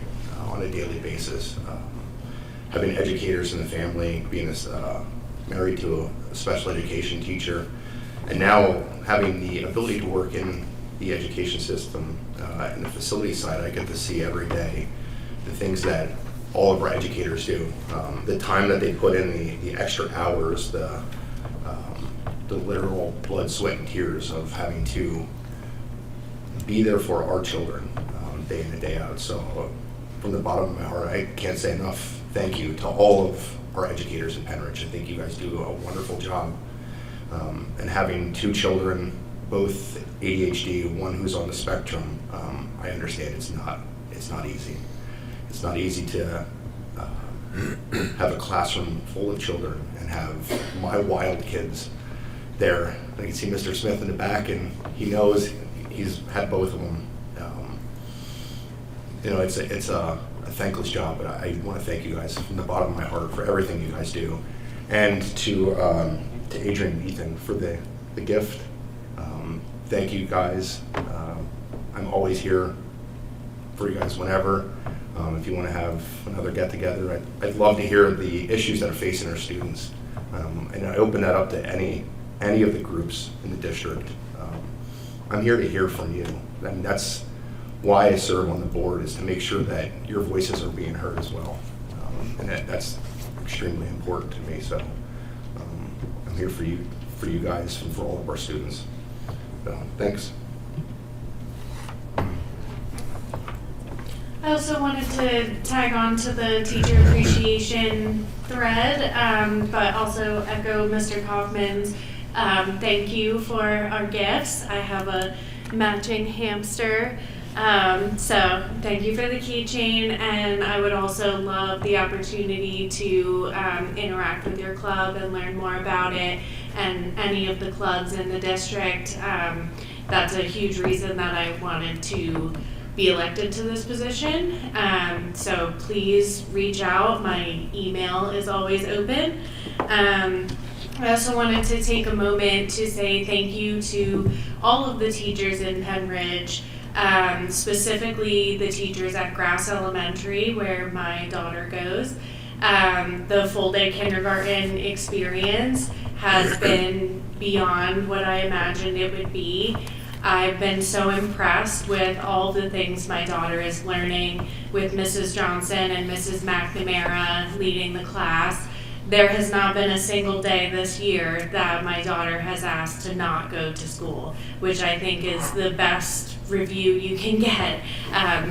on a daily basis. Having educators in the family, being married to a special education teacher, and now having the ability to work in the education system in the facility side, I get to see every day the things that all of our educators do. The time that they put in, the extra hours, the literal blood, sweat, and tears of having to be there for our children day in and day out. So from the bottom of my heart, I can't say enough thank you to all of our educators in Penridge. I think you guys do a wonderful job. And having 2 children, both ADHD, one who's on the spectrum, I understand it's not easy. It's not easy to have a classroom full of children and have my wild kids there. I can see Mr. Smith in the back, and he knows he's had both of them. You know, it's a thankless job, but I want to thank you guys from the bottom of my heart for everything you guys do, and to Adrian and Ethan for the gift. Thank you guys. I'm always here for you guys whenever. If you want to have another get-together, I'd love to hear the issues that are facing our students. And I open that up to any of the groups in the district. I'm here to hear from you. And that's why I serve on the board, is to make sure that your voices are being heard as well. And that's extremely important to me. So I'm here for you guys and for all of our students. So, thanks. I also wanted to tag on to the teacher appreciation thread, but also echo Mr. Kaufman's thank you for our gifts. I have a matching hamster, so thank you for the keychain, and I would also love the opportunity to interact with your club and learn more about it and any of the clubs in the district. That's a huge reason that I wanted to be elected to this position. So please reach out. My email is always open. I also wanted to take a moment to say thank you to all of the teachers in Penridge, specifically the teachers at Grass Elementary, where my daughter goes. The full day kindergarten experience has been beyond what I imagined it would be. I've been so impressed with all the things my daughter is learning with Mrs. Johnson and Mrs. McNamara leading the class. There has not been a single day this year that my daughter has asked to not go to school, which I think is the best review you can get.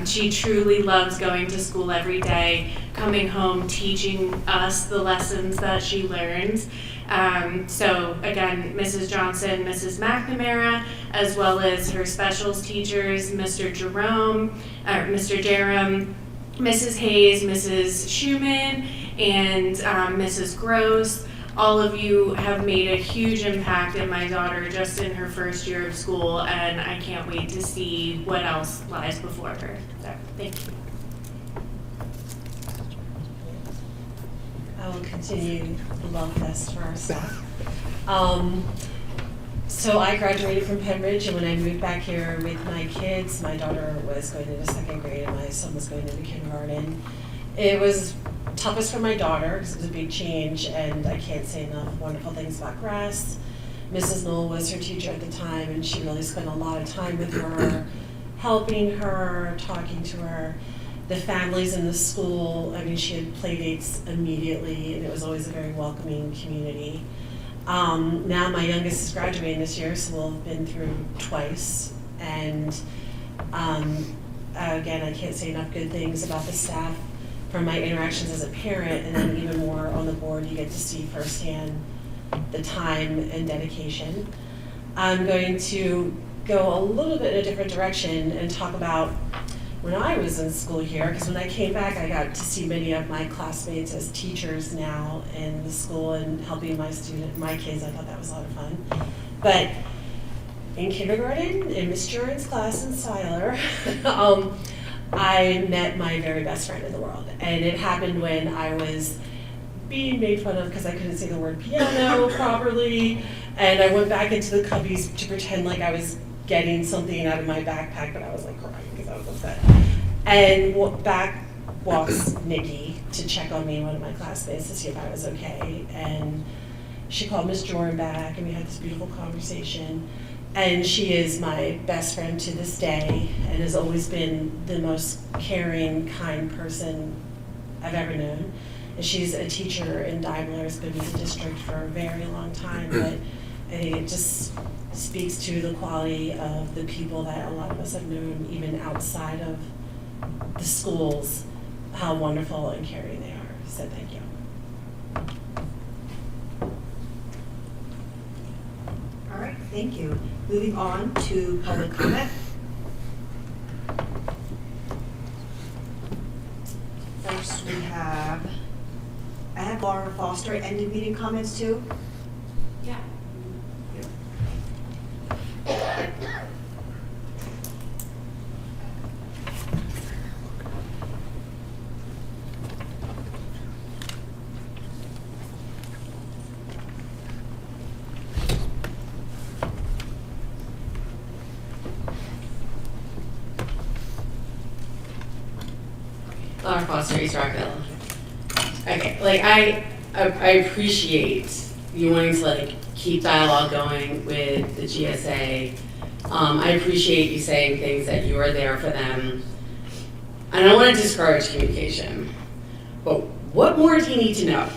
She truly loves going to school every day, coming home, teaching us the lessons that she learns. So again, Mrs. Johnson, Mrs. McNamara, as well as her specials teachers, Mr. Jerome, Mrs. Hayes, Mrs. Schumann, and Mrs. Gross. All of you have made a huge impact in my daughter just in her first year of school, and I can't wait to see what else lies before her. So, thank you. I will continue the love fest for our staff. So I graduated from Penridge, and when I moved back here with my kids, my daughter was going into 2nd grade and my son was going into kindergarten. It was toughest for my daughter because it was a big change, and I can't say enough wonderful things about Grass. Mrs. Knoll was her teacher at the time, and she really spent a lot of time with her, helping her, talking to her. The families in the school, I mean, she had play dates immediately, and it was always a very welcoming community. Now my youngest is graduating this year, so we'll have been through twice. And again, I can't say enough good things about the staff. from my interactions as a parent, and then even more on the board, you get to see firsthand the time and dedication. I'm going to go a little bit in a different direction and talk about when I was in school here, because when I came back, I got to see many of my classmates as teachers now in the school and helping my kids. I thought that was a lot of fun. But in kindergarten, in Miss Juren's class in Seiler, I met my very best friend in the world. And it happened when I was being made fun of because I couldn't say the word piano properly. And I went back into the cubbies to pretend like I was getting something out of my backpack, but I was like crying because I was upset. And back walks Nikki to check on me, one of my classmates, to see if I was okay. And she called Miss Juren back, and we had this beautiful conversation. And she is my best friend to this day, and has always been the most caring, kind person I've ever known. And she's a teacher in Daimler, has been with the district for a very long time, but I think it just speaks to the quality of the people that a lot of us have known, even outside of the schools, how wonderful and caring they are. So thank you. All right, thank you. Moving on to public comment. First, I have Laura Foster, end of meeting comments too. Yeah. Laura Foster, East Rockville. Okay, like I appreciate you wanting to like keep dialogue going with the GSA. I appreciate you saying things that you are there for them. I don't want to discourage communication, but what more do you need to know?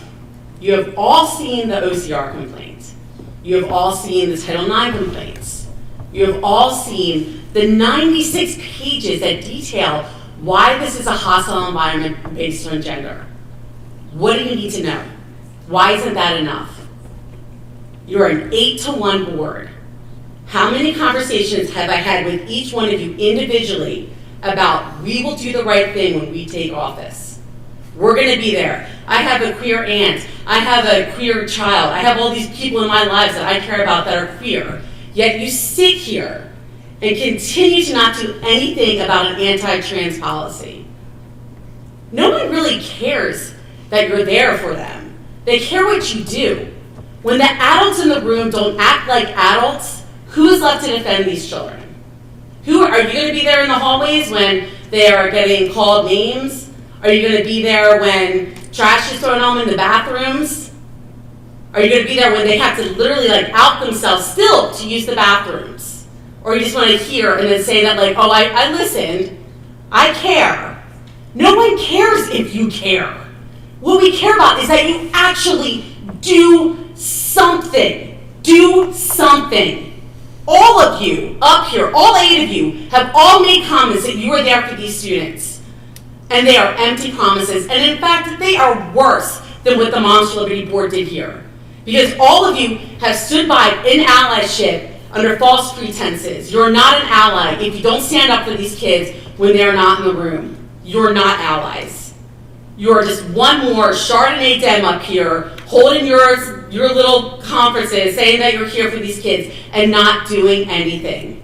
You have all seen the OCR complaint. You have all seen the Title IX complaints. You have all seen the 96 pages that detail why this is a hostile environment based on gender. What do you need to know? Why isn't that enough? You're an 8-to-1 board. How many conversations have I had with each one of you individually about we will do the right thing when we take office? We're gonna be there. I have a queer aunt. I have a queer child. I have all these people in my lives that I care about that are queer. Yet you sit here and continue to not do anything about an anti-trans policy. No one really cares that you're there for them. They care what you do. When the adults in the room don't act like adults, who is left to defend these children? Are you going to be there in the hallways when they are getting called names? Are you going to be there when trash is thrown on them in the bathrooms? Are you going to be there when they have to literally like out themselves still to use the bathrooms? Or you just want to hear and then say that like, oh, I listened, I care. No one cares if you care. What we care about is that you actually do something. Do something. All of you up here, all 8 of you, have all made comments that you are there for these students. And they are empty promises. And in fact, they are worse than what the Moms for Liberty Board did here. Because all of you have stood by in allyship under false pretenses. You're not an ally if you don't stand up for these kids when they're not in the room. You're not allies. You're just one more Chardonnay dem up here, holding your little conferences, saying that you're here for these kids, and not doing anything.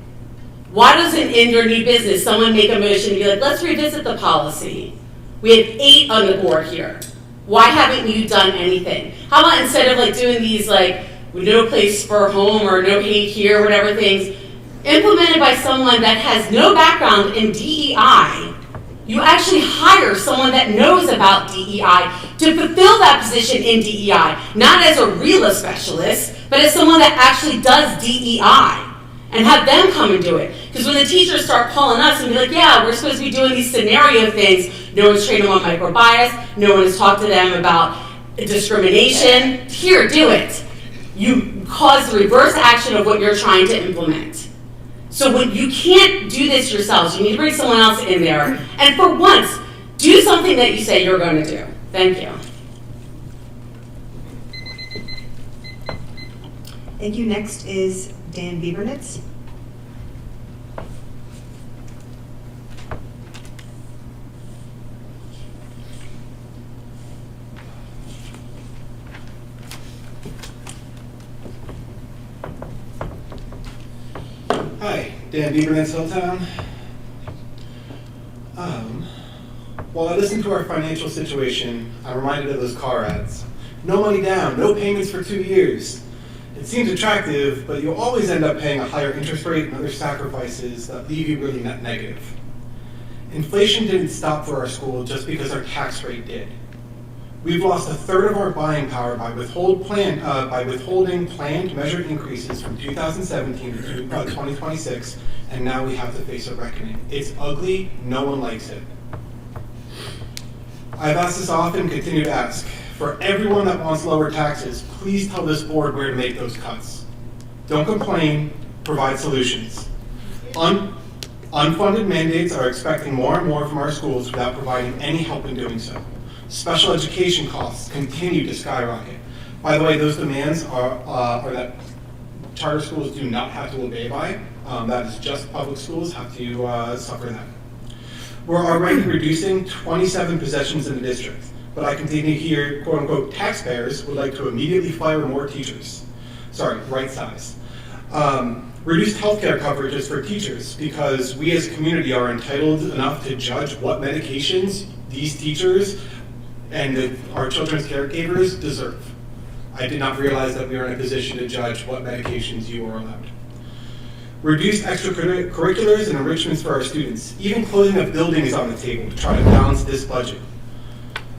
Why doesn't in your new business someone make a motion and be like, let's revisit the policy? We have 8 on the board here. Why haven't you done anything? How about instead of like doing these like no place for home or no hate here, whatever things, implemented by someone that has no background in DEI, you actually hire someone that knows about DEI to fulfill that position in DEI, not as a RELA specialist, but as someone that actually does DEI, and have them come and do it. Because when the teachers start calling us and be like, yeah, we're supposed to be doing these scenario things, no one's trained them on microbias, no one has talked to them about discrimination. Here, do it. You cause the reverse action of what you're trying to implement. So when you can't do this yourselves, you need to bring someone else in there. And for once, do something that you say you're going to do. Thank you. Thank you. Next is Dan Biebernitz. Hi, Dan Biebernitz, Hilltown. While I listen to our financial situation, I'm reminded of those car ads. No money down, no payments for 2 years. It seems attractive, but you'll always end up paying a higher interest rate and other sacrifices that leave you really net negative. Inflation didn't stop for our school just because our tax rate did. We've lost a third of our buying power by withholding planned measured increases from 2017 to 2026, and now we have to face a reckoning. It's ugly, no one likes it. I've asked this often, continue to ask. For everyone that wants lower taxes, please tell this board where to make those cuts. Don't complain, provide solutions. Unfunded mandates are expecting more and more from our schools without providing any help in doing so. Special education costs continue to skyrocket. By the way, those demands are that charter schools do not have to obey by. That is just public schools have to suffer that. We're already reducing 27 possessions in the district, but I continue to hear, quote unquote, taxpayers would like to immediately fire more teachers. Sorry, right size. Reduced healthcare coverages for teachers because we as a community are entitled enough to judge what medications these teachers and our children's caregivers deserve. I did not realize that we are in a position to judge what medications you are allowed. Reduced extracurriculars and enrichments for our students. Even closing of buildings is on the table to try to balance this budget.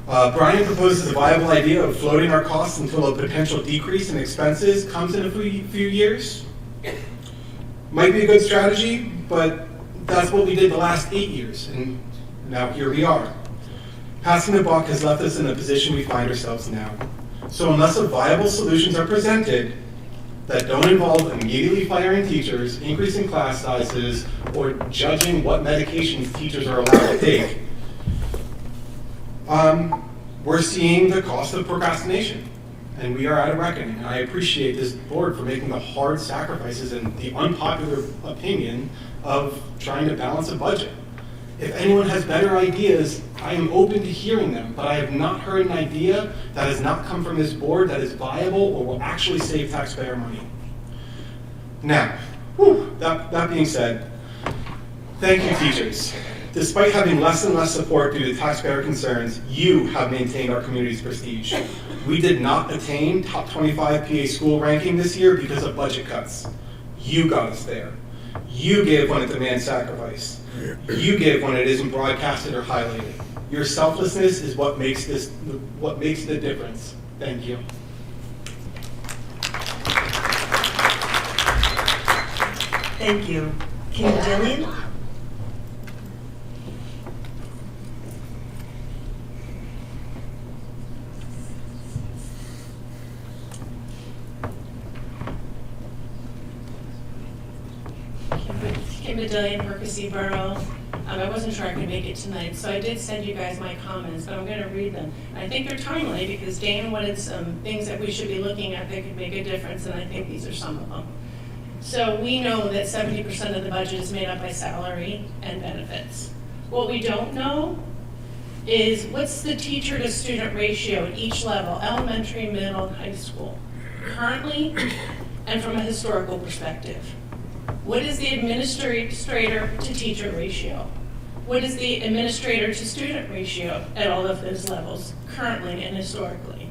Brian proposes a viable idea of floating our costs until a potential decrease in expenses comes in a few years. Might be a good strategy, but that's what we did the last 8 years, and now here we are. Passing the buck has left us in the position we find ourselves now. So unless viable solutions are presented that don't involve immediately firing teachers, increasing class sizes, or judging what medications teachers are allowed to take, we're seeing the cost of procrastination, and we are at a reckoning. And I appreciate this board for making the hard sacrifices and the unpopular opinion of trying to balance a budget. If anyone has better ideas, I am open to hearing them, but I have not heard an idea that has not come from this board that is viable or will actually save taxpayer money. Now, that being said, thank you, teachers. Despite having less and less support due to taxpayer concerns, you have maintained our community's prestige. We did not attain top 25 PA school ranking this year because of budget cuts. You got us there. You give when it demands sacrifice. You give when it isn't broadcasted or highlighted. Your selflessness is what makes the difference. Thank you. Thank you. Kim Dillian? Kim Medillion, Percy Borough. I wasn't sure I could make it tonight, so I did send you guys my comments, but I'm going to read them. I think they're timely because Dan wanted some things that we should be looking at that could make a difference, and I think these are some of them. So we know that 70% of the budget is made up by salary and benefits. What we don't know is what's the teacher to student ratio at each level, elementary, middle, and high school, currently and from a historical perspective. What is the administrator to teacher ratio? What is the administrator to student ratio at all of those levels, currently and historically?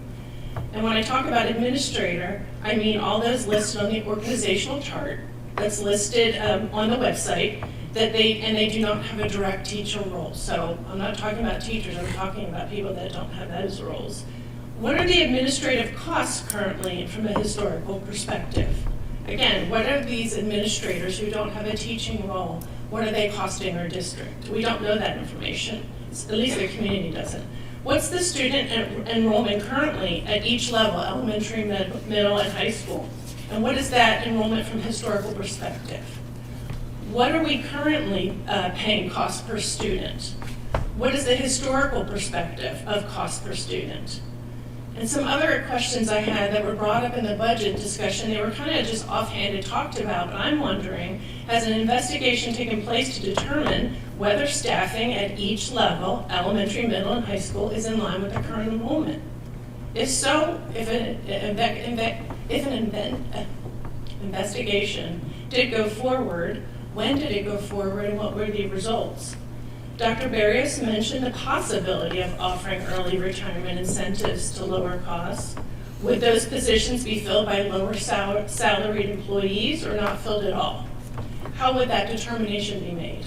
And when I talk about administrator, I mean all those listed on the organizational chart that's listed on the website, that they do not have a direct teacher role. So I'm not talking about teachers, I'm talking about people that don't have those roles. What are the administrative costs currently from a historical perspective? Again, what are these administrators who don't have a teaching role, what are they costing our district? We don't know that information, at least the community doesn't. What's the student enrollment currently at each level, elementary, middle, and high school? And what is that enrollment from historical perspective? What are we currently paying cost per student? What is the historical perspective of cost per student? And some other questions I had that were brought up in the budget discussion, they were kind of just offhanded talked about, but I'm wondering, has an investigation taken place to determine whether staffing at each level, elementary, middle, and high school, is in line with the current enrollment? If so, if an investigation did go forward, when did it go forward and what were the results? Dr. Barrios mentioned the possibility of offering early retirement incentives to lower costs. Would those positions be filled by lower salaried employees or not filled at all? How would that determination be made?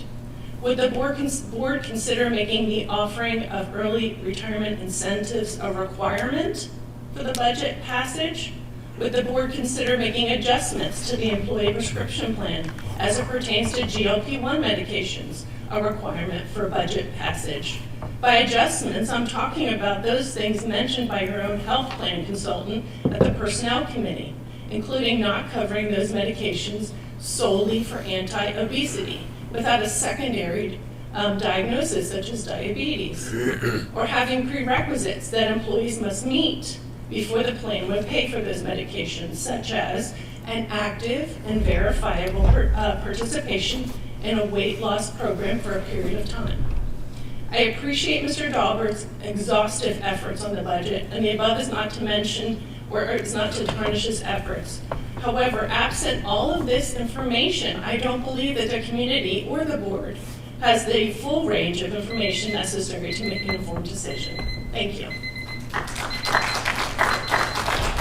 Would the board consider making the offering of early retirement incentives a requirement for the budget passage? Would the board consider making adjustments to the employee prescription plan as it pertains to GLP-1 medications, a requirement for budget passage? By adjustments, I'm talking about those things mentioned by your own health plan consultant at the Personnel Committee, including not covering those medications solely for anti-obesity without a secondary diagnosis such as diabetes, or having prerequisites that employees must meet before the plan would pay for those medications, such as an active and verifiable participation in a weight loss program for a period of time. I appreciate Mr. Dahlberg's exhaustive efforts on the budget, and the above is not to mention, or it's not to tarnish his efforts. However, absent all of this information, I don't believe that the community or the board has the full range of information necessary to make an informed decision. Thank you.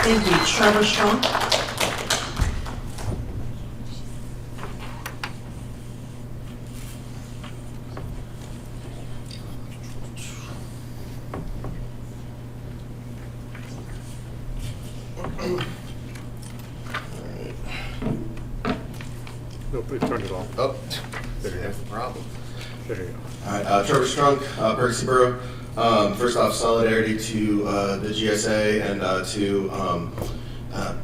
Thank you. Trevor Strong. No, please turn it off. Oh, There you that's go. the problem. There you go. All right, Trevor Strunk, Percy Borough. First off, solidarity to the GSA and to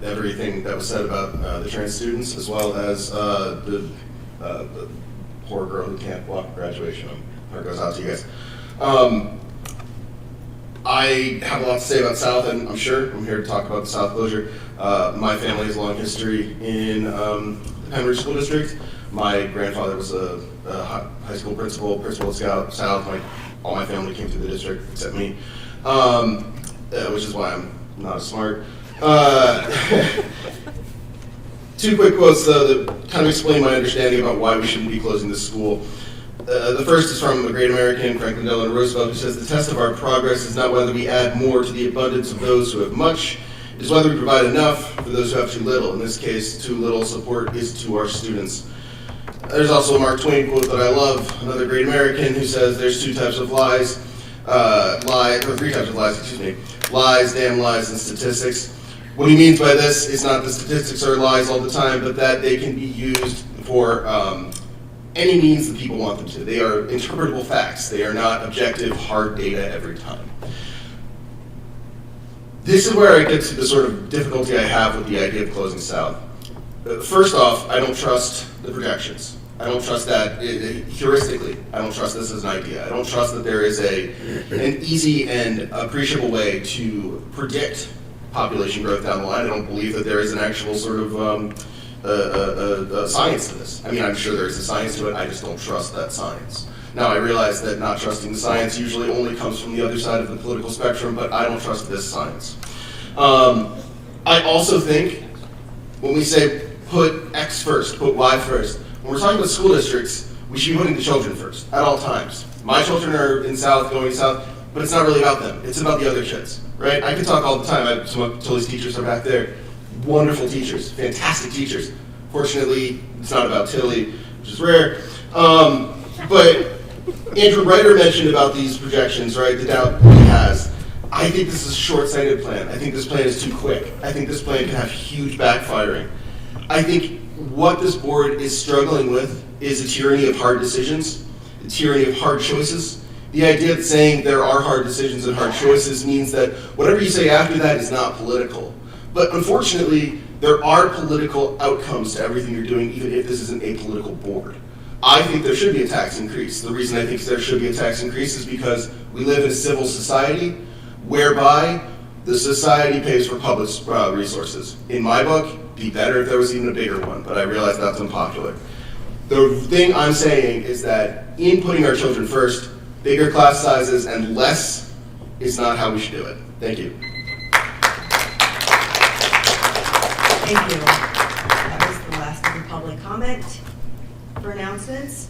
everything that was said about the trans students, as well as the poor girl who can't walk graduation. Heart goes out to you guys. I have a lot to say about South, and I'm sure I'm here to talk about the South closure. My family has a long history in the Pembroke School District. My grandfather was a high school principal at South. All my family came through the district except me, which is why I'm not as smart. Two quick quotes, though, that kind of explain my understanding about why we shouldn't be closing this school. The first is from a great American, Franklin Delano Roosevelt, who says, "The test of our progress is not whether we add more to the abundance of those who have much, it is whether we provide enough for those who have too little. In this case, too little support is to our students." There's also a Mark Twain quote that I love, another great American, who says there's three types of lies, lies, damn lies, and statistics. What he means by this is not that statistics are lies all the time, but that they can be used for any means that people want them to. They are interpretable facts. They are not objective, hard data every time. This is where I get to the sort of difficulty I have with the idea of closing South. First off, I don't trust the projections. I don't trust that heuristically. I don't trust this as an idea. I don't trust that there is an easy and appreciable way to predict population growth down the line. I don't believe that there is an actual sort of science to this. I mean, I'm sure there is a science to it. I just don't trust that science. Now, I realize that not trusting the science usually only comes from the other side of the political spectrum, but I don't trust this science. I also think when we say put X first, put Y first, when we're talking about school districts, we should be putting the children first at all times. My children are in South, going South, but it's not really about them. It's about the other kids, right? I could talk all the time. Some of Tilly's teachers are back there. Wonderful teachers, fantastic teachers. Fortunately, it's not about Tilly, which is rare. But Andrew Ryder mentioned about these projections, right? The doubt he has. I think this is a short-sighted plan. I think this plan is too quick. I think this plan can have huge backfiring. I think what this board is struggling with is a tyranny of hard decisions, a tyranny of hard choices. The idea that saying there are hard decisions and hard choices means that whatever you say after that is not political. But unfortunately, there are political outcomes to everything you're doing, even if this isn't a political board. I think there should be a tax increase. The reason I think there should be a tax increase is because we live in a civil society whereby the society pays for public resources. In my book, it'd be better if there was even a bigger one, but I realize that's unpopular. The thing I'm saying is that in putting our children first, bigger class sizes and less is not how we should do it. Thank you. Thank you. That was the last of the public comment. For announcements,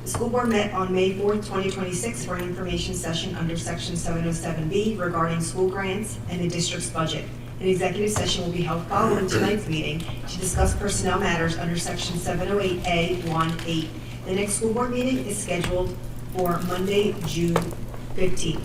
the school board met on May 4th, 2026 for an information session under section 707B regarding school grants and the district's budget. An executive session will be held following tonight's meeting to discuss personnel matters under section 708A18. The next school board meeting is scheduled for Monday, June 15th.